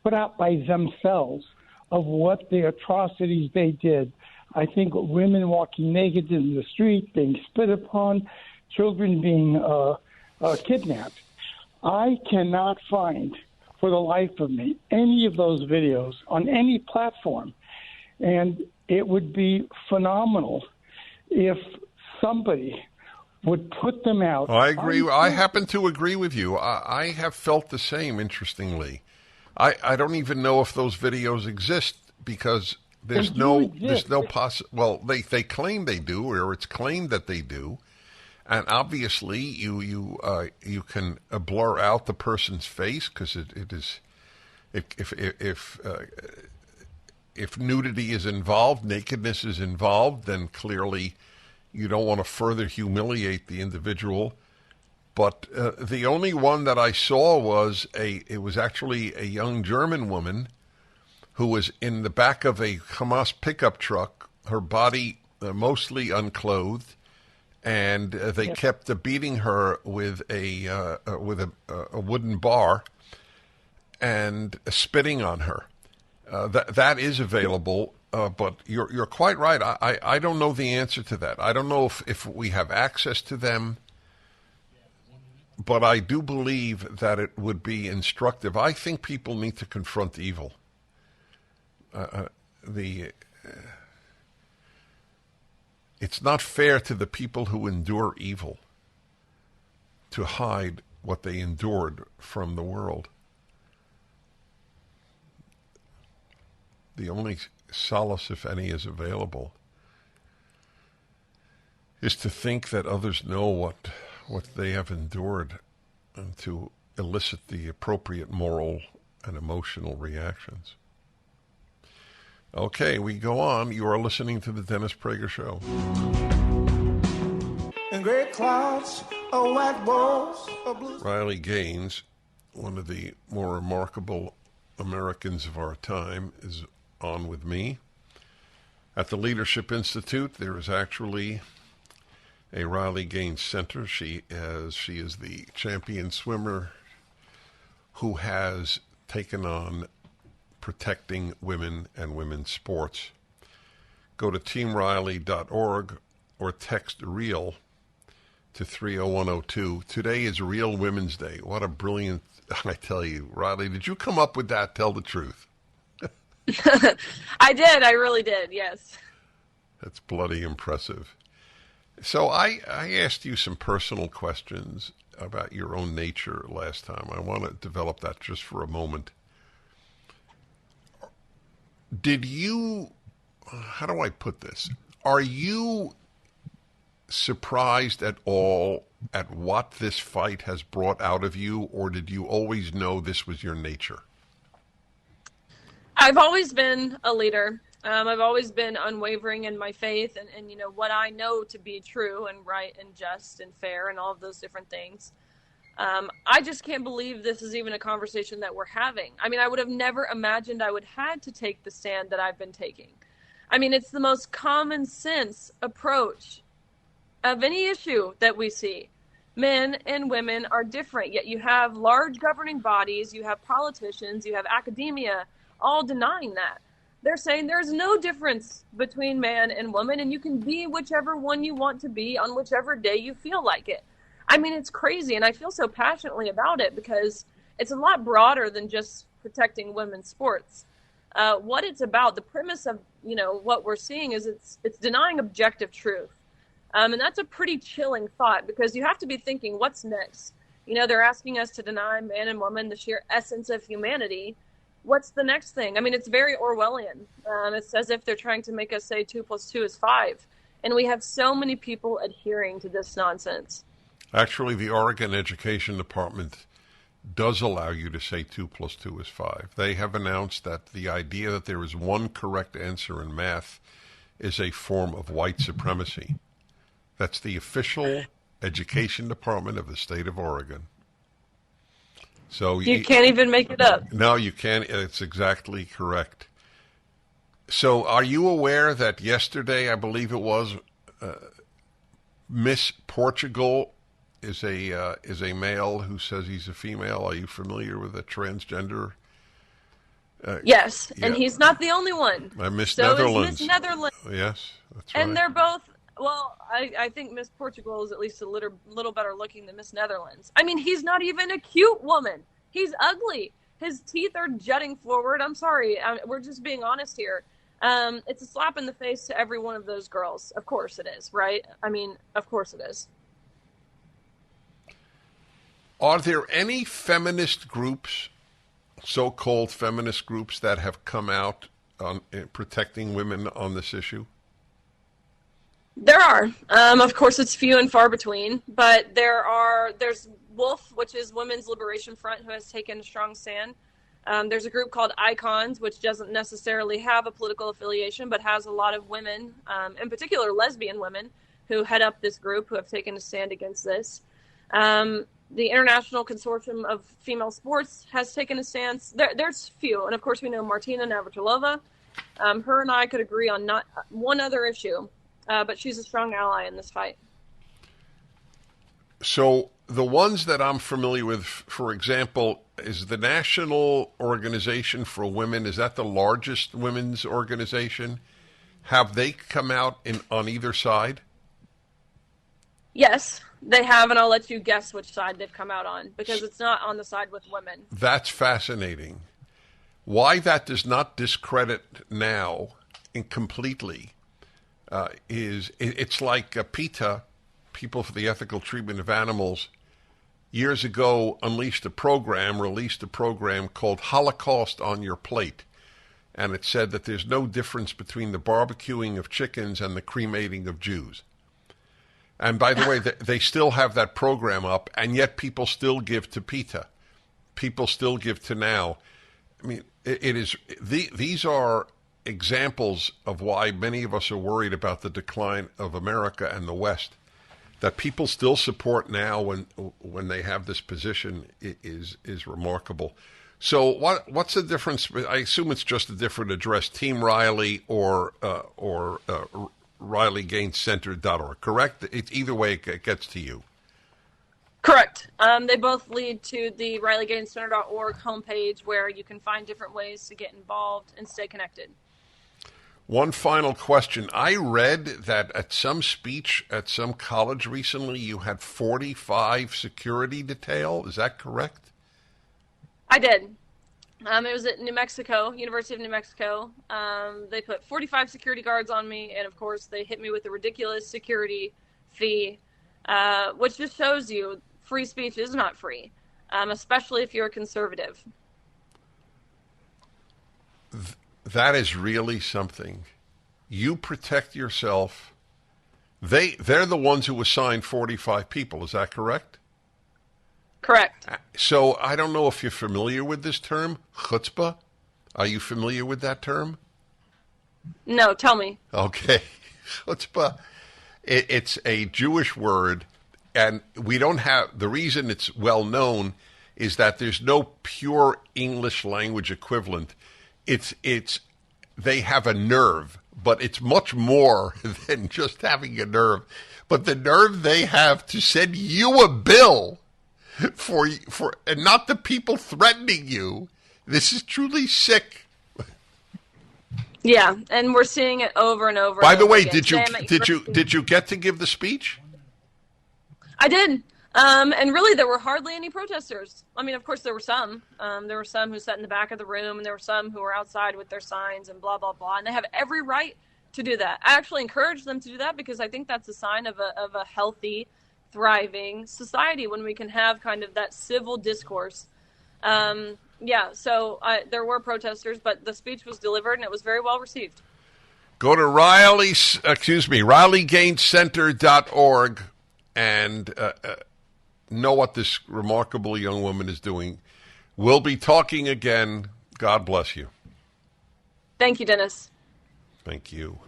put out by themselves, of what the atrocities they did. I think women walking naked in the street, being spit upon, children being kidnapped. I cannot find, for the life of me, any of those videos on any platform. And it would be phenomenal if somebody would put them out. I agree. I happen to agree with you. I have felt the same, interestingly. I don't even know if those videos exist because there's no well, they claim they do, or it's claimed that they do. And obviously you can blur out the person's face because it is if nudity is involved, nakedness is involved, then clearly you don't want to further humiliate the individual. But the only one that I saw was it was actually a young German woman who was in the back of a Hamas pickup truck, her body mostly unclothed, and they kept beating her with a wooden bar and spitting on her. That is available. But you're quite right. I don't know the answer to that. I don't know if we have access to them, but I do believe that it would be instructive. I think people need to confront evil. It's not fair to the people who endure evil to hide what they endured from the world. The only solace, if any, is available is to think that others know what they have endured and to elicit the appropriate moral and emotional reactions. Okay, we go on. You are listening to the Dennis Prager Show. In great clouds of white walls of blue. Riley Gaines, one of the more remarkable Americans of our time, is on with me. At the Leadership Institute, there is actually a Riley Gaines Center. She is the champion swimmer who has taken on protecting women and women's sports. Go to teamriley.org or text REAL to 30102. Today is Real Women's Day. What a brilliant, I tell you. Riley, did you come up with that? Tell the truth. I did. I really did. Yes. That's bloody impressive. So I asked you some personal questions about your own nature last time. I want to develop that just for a moment. Did you, how do I put this? Are you surprised at all at what this fight has brought out of you, or did you always know this was your nature? I've always been a leader. I've always been unwavering in my faith and what I know to be true and right and just and fair and all of those different things. I just can't believe this is even a conversation that we're having. I mean, I would have never imagined I would had to take the stand that I've been taking. I mean, it's the most common sense approach of any issue that we see. Men and women are different, yet you have large governing bodies, you have politicians, you have academia, all denying that. They're saying there's no difference between man and woman, and you can be whichever one you want to be on whichever day you feel like it. I mean, it's crazy, and I feel so passionately about it because it's a lot broader than just protecting women's sports. What it's about, the premise of what we're seeing is it's denying objective truth, and that's a pretty chilling thought because you have to be thinking, what's next? They're asking us to deny man and woman the sheer essence of humanity. What's the next thing? I mean, it's very Orwellian. It's as if they're trying to make us say 2 + 2 is 5, and we have so many people adhering to this nonsense. Actually, the Oregon Education Department does allow you to say 2 + 2 is 5. They have announced that the idea that there is one correct answer in math is a form of white supremacy. That's the official education department of the state of Oregon. So you can't even make it up. No, you can't. It's exactly correct. So are you aware that yesterday, I believe it was, Miss Portugal is a male who says he's a female? Are you familiar with a transgender? Yes, yeah. And he's not the only one. Miss so Netherlands. Is Miss Netherlands. Yes, that's right. And they're both, well, I think Miss Portugal is at least a little better looking than Miss Netherlands. I mean, he's not even a cute woman. He's ugly. His teeth are jutting forward. I'm sorry. We're just being honest here. It's a slap in the face to every one of those girls. Of course it is, right? I mean, of course it is. Are there any feminist groups, so-called feminist groups, that have come out on protecting women on this issue? There are. Of course, it's few and far between, but there's Wolf, which is Women's Liberation Front, who has taken a strong stand. There's a group called Icons, which doesn't necessarily have a political affiliation, but has a lot of women, in particular lesbian women, who head up this group, who have taken a stand against this. The International Consortium of Female Sports has taken a stance. There's few, and of course we know Martina Navratilova. Her and I could agree on not one other issue, but she's a strong ally in this fight. So the ones that I'm familiar with, for example, is the National Organization for Women. Is that the largest women's organization? Have they come out on either side? Yes, they have, and I'll let you guess which side they've come out on, because it's not on the side with women. That's fascinating. Why that does not discredit now completely is it's like PETA, People for the Ethical Treatment of Animals, years ago released a program called Holocaust on Your Plate. And it said that there's no difference between the barbecuing of chickens and the cremating of Jews. And by the way, they still have that program up, and yet people still give to PETA. People still give to NOW. I mean, these are examples of why many of us are worried about the decline of America and the West. That people still support NOW when they have this position is remarkable. So what's the difference? I assume it's just a different address, Team Riley or RileyGainesCenter.org, correct? Either way, it gets to you. Correct. They both lead to the RileyGainesCenter.org homepage, where you can find different ways to get involved and stay connected. One final question. I read that at some speech at some college recently, you had 45 security detail. Is that correct? I did. It was at New Mexico, University of New Mexico. They put 45 security guards on me, and of course they hit me with a ridiculous security fee, which just shows you free speech is not free, especially if you're a conservative. That is really something. You protect yourself. They're the ones who assigned 45 people. Is that correct? Correct. So I don't know if you're familiar with this term, chutzpah. Are you familiar with that term? No, tell me. Okay. Chutzpah, it's a Jewish word, and we don't have, the reason it's well known is that there's no pure English language equivalent. They have a nerve, but it's much more than just having a nerve. But the nerve they have to send you a bill for and not the people threatening you. This is truly sick. Yeah, and we're seeing it over and over. By the way, again. did you get to give the speech? I did. And really, there were hardly any protesters. I mean, of course, there were some. There were some who sat in the back of the room, and there were some who were outside with their signs and blah, blah, blah. And they have every right to do that. I actually encourage them to do that because I think that's a sign of a healthy, thriving society when we can have kind of that civil discourse. So there were protesters, but the speech was delivered, and it was very well received. Go to RileyGainesCenter.org and know what this remarkable young woman is doing. We'll be talking again. God bless you. Thank you, Dennis. Thank you.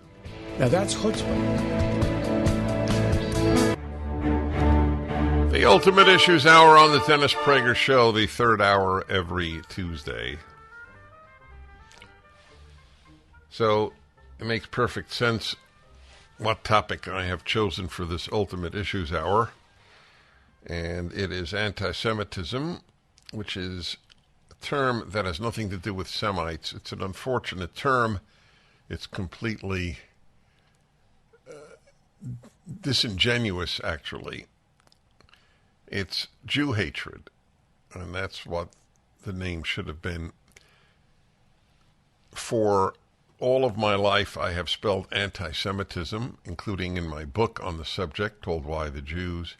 Now that's chutzpah. The Ultimate Issues Hour on the Dennis Prager Show, the third hour every Tuesday. So it makes perfect sense what topic I have chosen for this Ultimate Issues Hour. And it is anti-Semitism, which is a term that has nothing to do with Semites. It's an unfortunate term. It's completely disingenuous, actually. It's Jew hatred, and that's what the name should have been. For all of my life, I have spelled anti-Semitism, including in my book on the subject, Told Why the Jews,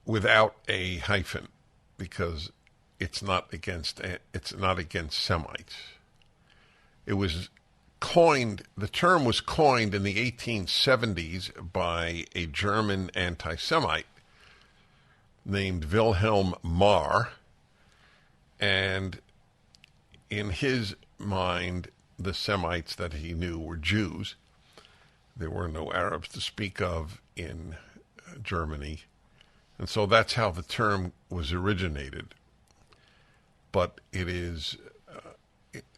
without a hyphen, because it's not against Semites. It was coined, the term was coined in the 1870s by a German anti-Semite named Wilhelm Marr, and in his mind, the Semites that he knew were Jews. There were no Arabs to speak of in Germany, and so that's how the term was originated. But it is,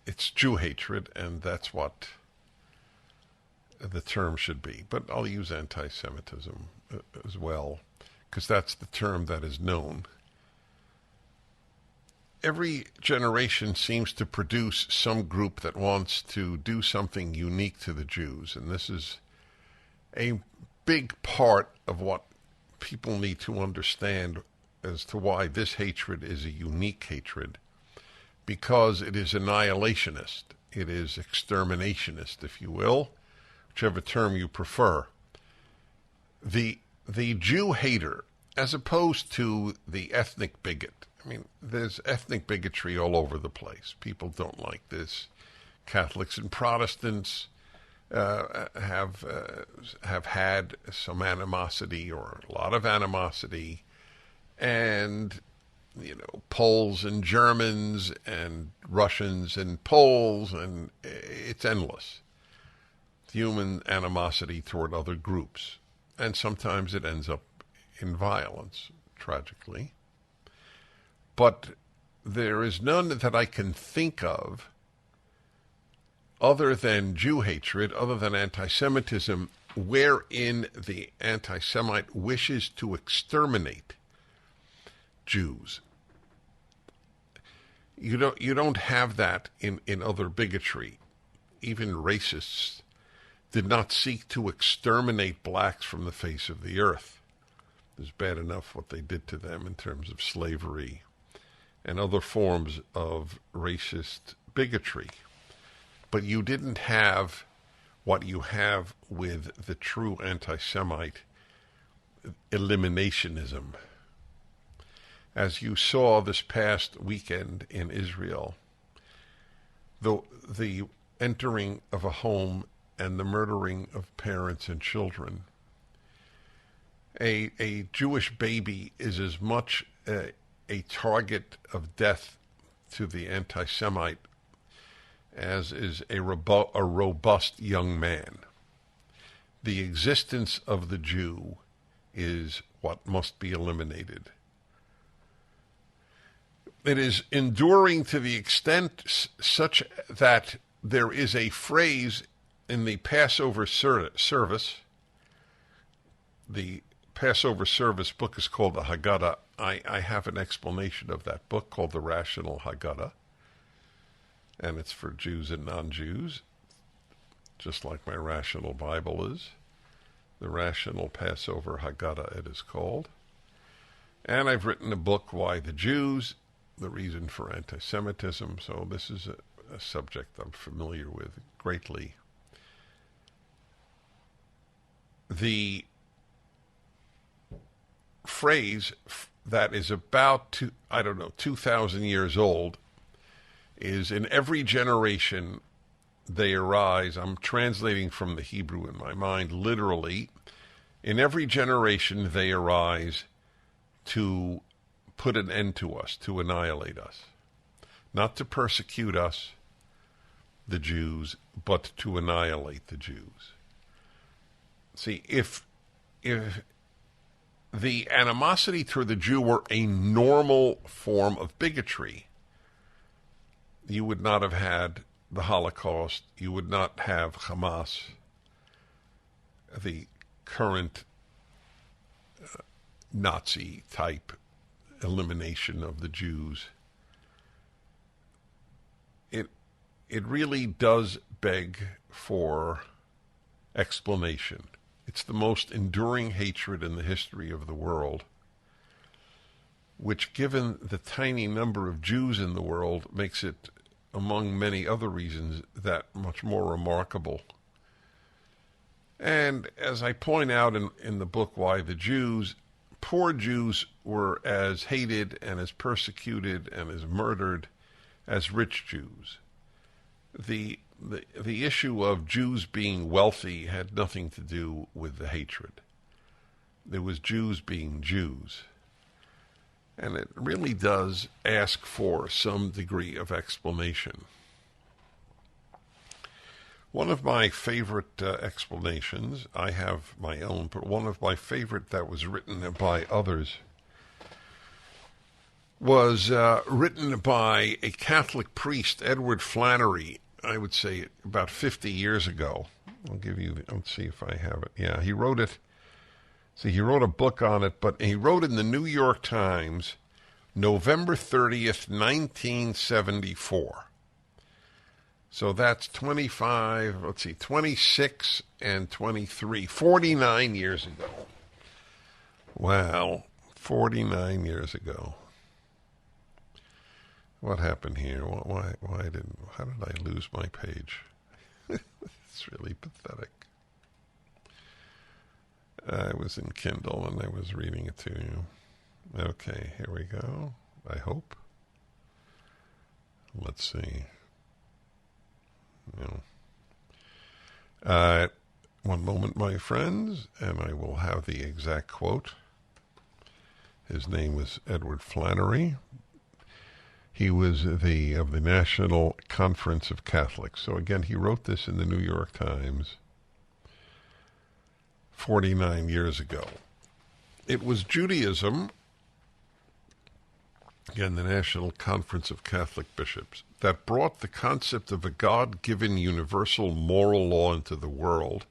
it's Jew hatred, and that's what the term should be. But I'll use anti-Semitism as well, because that's the term that is known. Every generation seems to produce some group that wants to do something unique to the Jews, and this is a big part of what people need to understand as to why this hatred is a unique hatred, because it is annihilationist. It is exterminationist, if you will, whichever term you prefer. The Jew hater, as opposed to the ethnic bigot. I mean, there's ethnic bigotry all over the place. People don't like this. Catholics and Protestants have had some animosity, or a lot of animosity, and Poles and Germans and Russians and Poles, and it's endless. Human animosity toward other groups, and sometimes it ends up in violence, tragically. But there is none that I can think of other than Jew hatred, other than anti-Semitism, wherein the anti-Semite wishes to exterminate Jews. You don't have that in other bigotry. Even racists did not seek to exterminate blacks from the face of the earth. It's bad enough what they did to them in terms of slavery and other forms of racist bigotry. But you didn't have what you have with the true anti-Semite, eliminationism. As you saw this past weekend in Israel, the entering of a home and the murdering of parents and children. A Jewish baby is as much a target of death to the anti-Semite as is a robust young man. The existence of the Jew is what must be eliminated. It is enduring to the extent such that there is a phrase in the Passover service. The Passover service book is called the Haggadah. I have an explanation of that book called the Rational Haggadah, and it's for Jews and non-Jews, just like my Rational Bible is. The Rational Passover Haggadah, it is called. And I've written a book, Why the Jews, the Reason for Anti-Semitism. So this is a subject I'm familiar with greatly. The phrase that is about 2,000 years old is, in every generation they arise. I'm translating from the Hebrew in my mind, literally. In every generation they arise to put an end to us, to annihilate us. Not to persecute us, the Jews, but to annihilate the Jews. See, if the animosity toward the Jew were a normal form of bigotry, you would not have had the Holocaust, you would not have Hamas, the current Nazi-type elimination of the Jews. It really does beg for explanation. It's the most enduring hatred in the history of the world, which, given the tiny number of Jews in the world, makes it, among many other reasons, that much more remarkable. And as I point out in the book, Why the Jews, poor Jews were as hated and as persecuted and as murdered as rich Jews. The issue of Jews being wealthy had nothing to do with the hatred. It was Jews being Jews. And it really does ask for some degree of explanation. One of my favorite explanations, I have my own, but one of my favorite that was written by others was written by a Catholic priest, Edward Flannery, I would say about 50 years ago. Let's see if I have it. Yeah, he wrote it. See, he wrote a book on it, but he wrote in the New York Times, November 30th, 1974. So that's 26 and 23, 49 years ago. Wow, 49 years ago. What happened here? How did I lose my page? It's really pathetic. I was in Kindle and I was reading it to you. Okay, here we go. I hope. Let's see. One moment, my friends, and I will have the exact quote. His name was Edward Flannery. He was of the National Conference of Catholics. So again, he wrote this in the New York Times 49 years ago. It was Judaism, again, the National Conference of Catholic Bishops, that brought the concept of a God-given universal moral law into the world,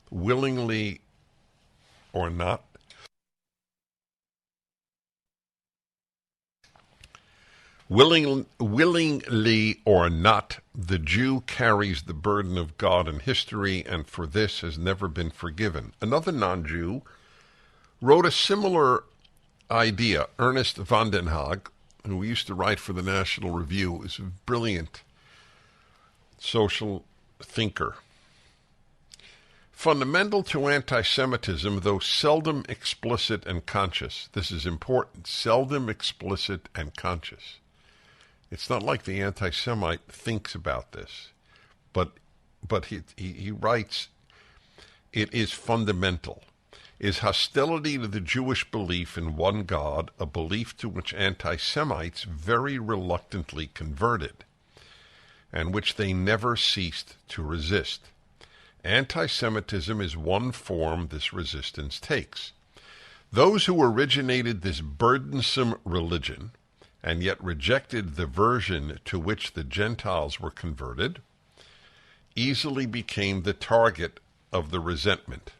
willingly or not. Willingly or not, the Jew carries the burden of God in history, and for this has never been forgiven. Another non-Jew wrote a similar idea. Ernest van den Haag, who used to write for the National Review, is a brilliant social thinker. Fundamental to anti-Semitism, though seldom explicit and conscious. This is important. Seldom explicit and conscious. It's not like the anti-Semite thinks about this, but but he writes, it is fundamental. Is hostility to the Jewish belief in one God, a belief to which anti-Semites very reluctantly converted, and which they never ceased to resist. Anti-Semitism is one form this resistance takes. Those who originated this burdensome religion, and yet rejected the version to which the Gentiles were converted, easily became the target of the resentment.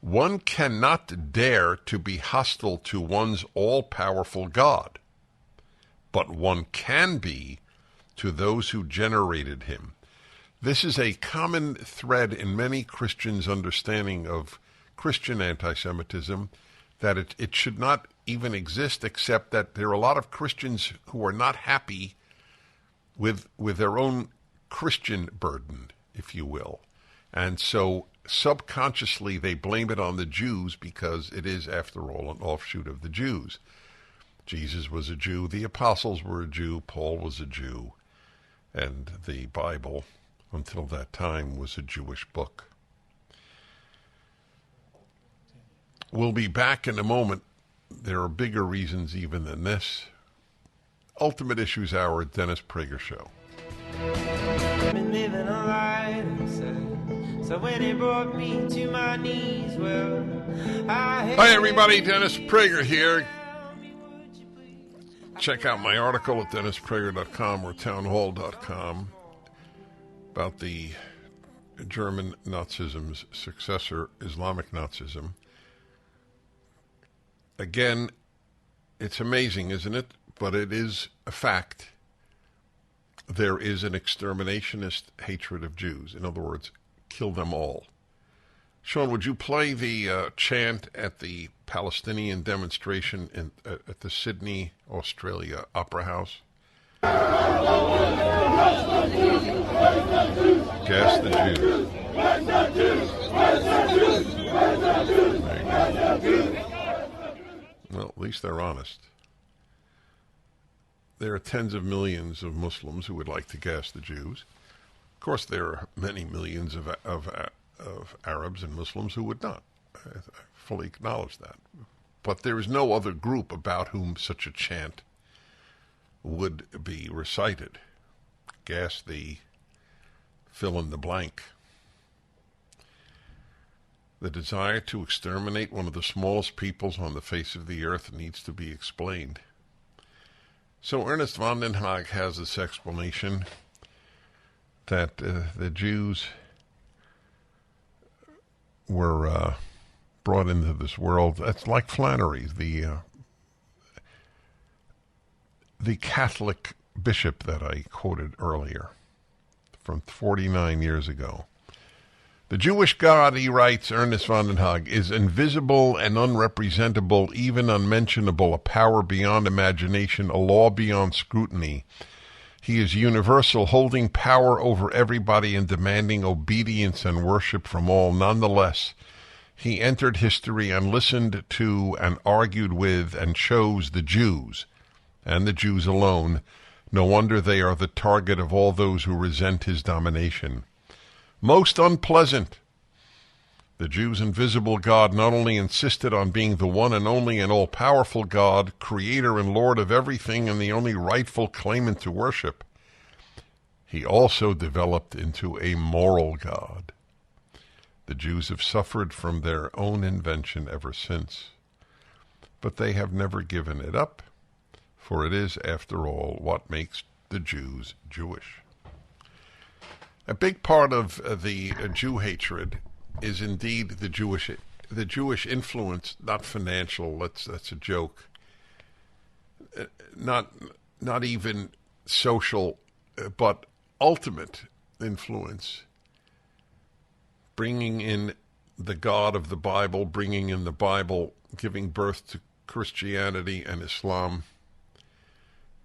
One cannot dare to be hostile to one's all-powerful God, but one can be to those who generated him. This is a common thread in many Christians' understanding of Christian anti-Semitism, that it should not even exist, except that there are a lot of Christians who are not happy with their own Christian burden, if you will. And so subconsciously they blame it on the Jews because it is, after all, an offshoot of the Jews. Jesus was a Jew, the apostles were a Jew, Paul was a Jew, and the Bible, until that time, was a Jewish book. We'll be back in a moment. There are bigger reasons even than this. Ultimate Issues Hour at Dennis Prager Show. Been living a lie, so when it brought me to my knees, well, Hi everybody, Dennis Prager here. Check out my article at DennisPrager.com or townhall.com about the German Nazism's successor, Islamic Nazism. Again, it's amazing, isn't it? But it is a fact. There is an extermination-ist hatred of Jews. In other words, kill them all. Sean, would you play the chant at the Palestinian demonstration at the Sydney, Australia Opera House? Gas the Jews. Well, at least they're honest. There are tens of millions of Muslims who would like to gas the Jews. Of course, there are many millions of Arabs and Muslims who would not. I fully acknowledge that. But there is no other group about whom such a chant would be recited. Gas the fill in the blank. The desire to exterminate one of the smallest peoples on the face of the earth needs to be explained. So Ernest van den Haag has this explanation that the Jews were brought into this world. That's like Flannery, the Catholic bishop that I quoted earlier from 49 years ago. The Jewish God, he writes, Ernest van den Haag, is invisible and unrepresentable, even unmentionable, a power beyond imagination, a law beyond scrutiny. He is universal, holding power over everybody and demanding obedience and worship from all. Nonetheless, he entered history and listened to and argued with and chose the Jews, and the Jews alone. No wonder they are the target of all those who resent his domination. Most unpleasant. The Jews' invisible God not only insisted on being the one and only and all-powerful God, creator and Lord of everything and the only rightful claimant to worship, he also developed into a moral God. The Jews have suffered from their own invention ever since, but they have never given it up, for it is, after all, what makes the Jews Jewish. A big part of the Jew hatred is indeed the Jewish influence, not financial. That's a joke. Not even social, but ultimate influence. Bringing in the God of the Bible, bringing in the Bible, giving birth to Christianity and Islam.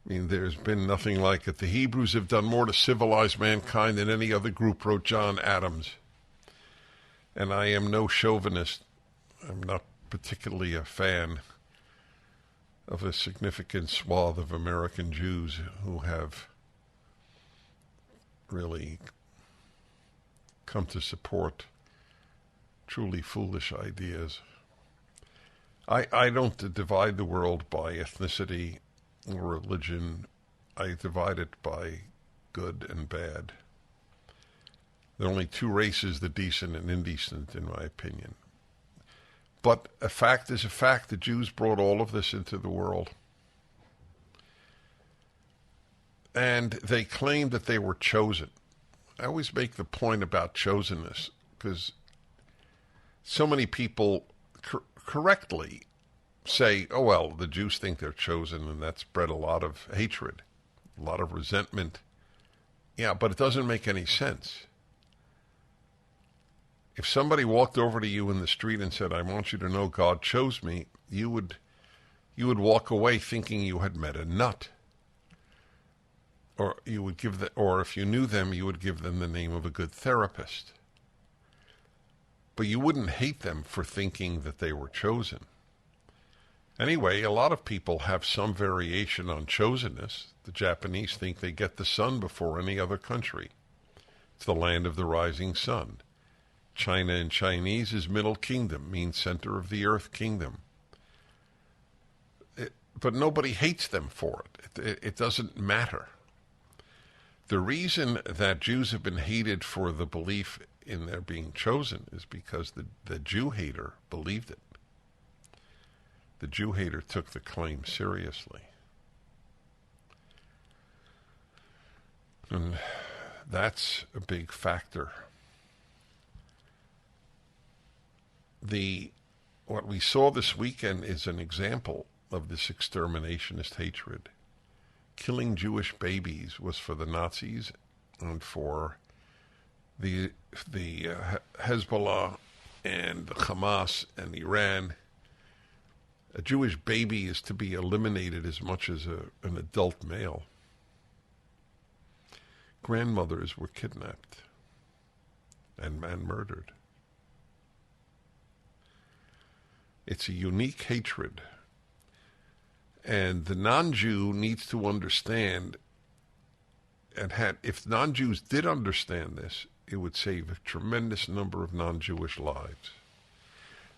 I mean, there's been nothing like it. The Hebrews have done more to civilize mankind than any other group, wrote John Adams. And I am no chauvinist. I'm not particularly a fan of a significant swath of American Jews who have really come to support truly foolish ideas. I don't divide the world by ethnicity or religion. I divide it by good and bad. There are only two races, the decent and indecent, in my opinion. But a fact is a fact. The Jews brought all of this into the world. And they claimed that they were chosen. I always make the point about chosenness because so many people correctly say, oh, well, the Jews think they're chosen, and that's bred a lot of hatred, a lot of resentment. Yeah, but it doesn't make any sense. If somebody walked over to you in the street and said, I want you to know God chose me, you would walk away thinking you had met a nut. Or you would or if you knew them, you would give them the name of a good therapist. But you wouldn't hate them for thinking that they were chosen. Anyway, a lot of people have some variation on chosenness. The Japanese think they get the sun before any other country. It's the land of the rising sun. China in Chinese is Middle Kingdom, means center of the earth kingdom. But nobody hates them for it. It doesn't matter. The reason that Jews have been hated for the belief in their being chosen is because the Jew hater believed it. The Jew hater took the claim seriously. And that's a big factor. What we saw this weekend is an example of this extermination-ist hatred. Killing Jewish babies was for the Nazis and for the Hezbollah and the Hamas and Iran. A Jewish baby is to be eliminated as much as an adult male. Grandmothers were kidnapped and murdered. It's a unique hatred. And the non-Jew needs to understand, and if non-Jews did understand this, it would save a tremendous number of non-Jewish lives.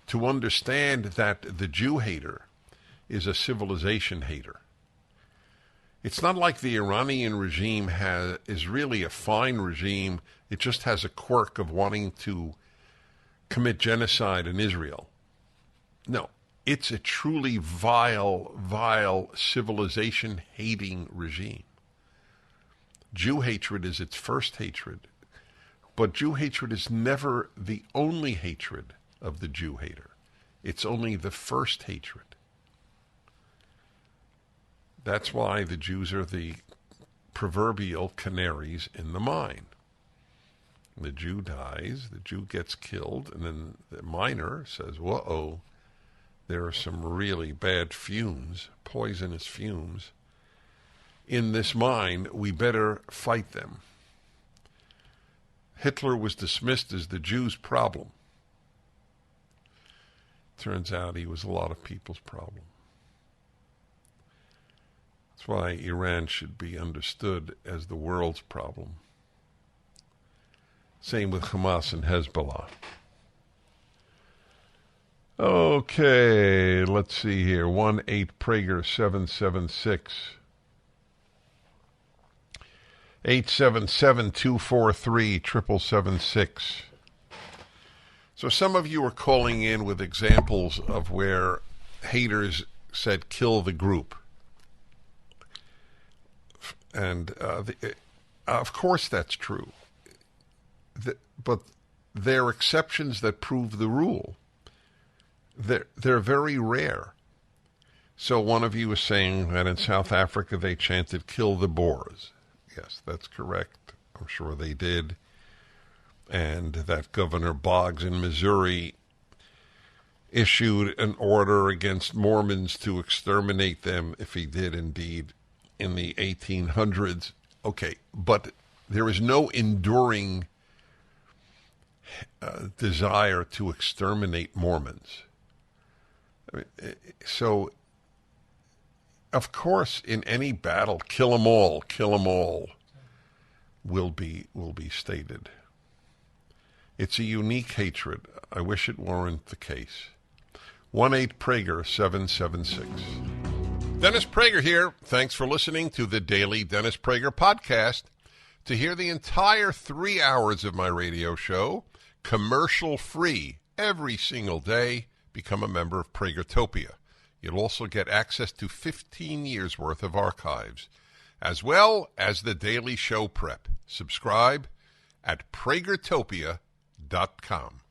To understand that the Jew hater is a civilization hater. It's not like the Iranian regime is really a fine regime. It just has a quirk of wanting to commit genocide in Israel. No, it's a truly vile civilization-hating regime. Jew hatred is its first hatred, but Jew hatred is never the only hatred of the Jew hater. It's only the first hatred. That's why the Jews are the proverbial canaries in the mine. The Jew dies, the Jew gets killed, and then the miner says, whoa, there are some really bad fumes, poisonous fumes, in this mine. We better fight them. Hitler was dismissed as the Jews' problem. Turns out he was a lot of people's problem. That's why Iran should be understood as the world's problem. Same with Hamas and Hezbollah. Okay, let's see here. 1-8-Prager-776. 877-243-7776. So some of you are calling in with examples of where haters said, kill the group. And of course that's true. But there are exceptions that prove the rule. They're very rare. So one of you is saying that in South Africa they chanted, kill the Boers. Yes, that's correct. I'm sure they did. And that Governor Boggs in Missouri issued an order against Mormons to exterminate them, if he did indeed, in the 1800s. Okay, but there is no enduring desire to exterminate Mormons. I mean, so, of course, in any battle, kill them all, will be stated. It's a unique hatred. I wish it weren't the case. 1-8-PRAGER-776. Dennis Prager here. Thanks for listening to the Daily Dennis Prager Podcast. To hear the entire 3 hours of my radio show, commercial-free, every single day, become a member of Pragertopia. You'll also get access to 15 years' worth of archives, as well as the daily show prep. Subscribe at Pragertopia.com.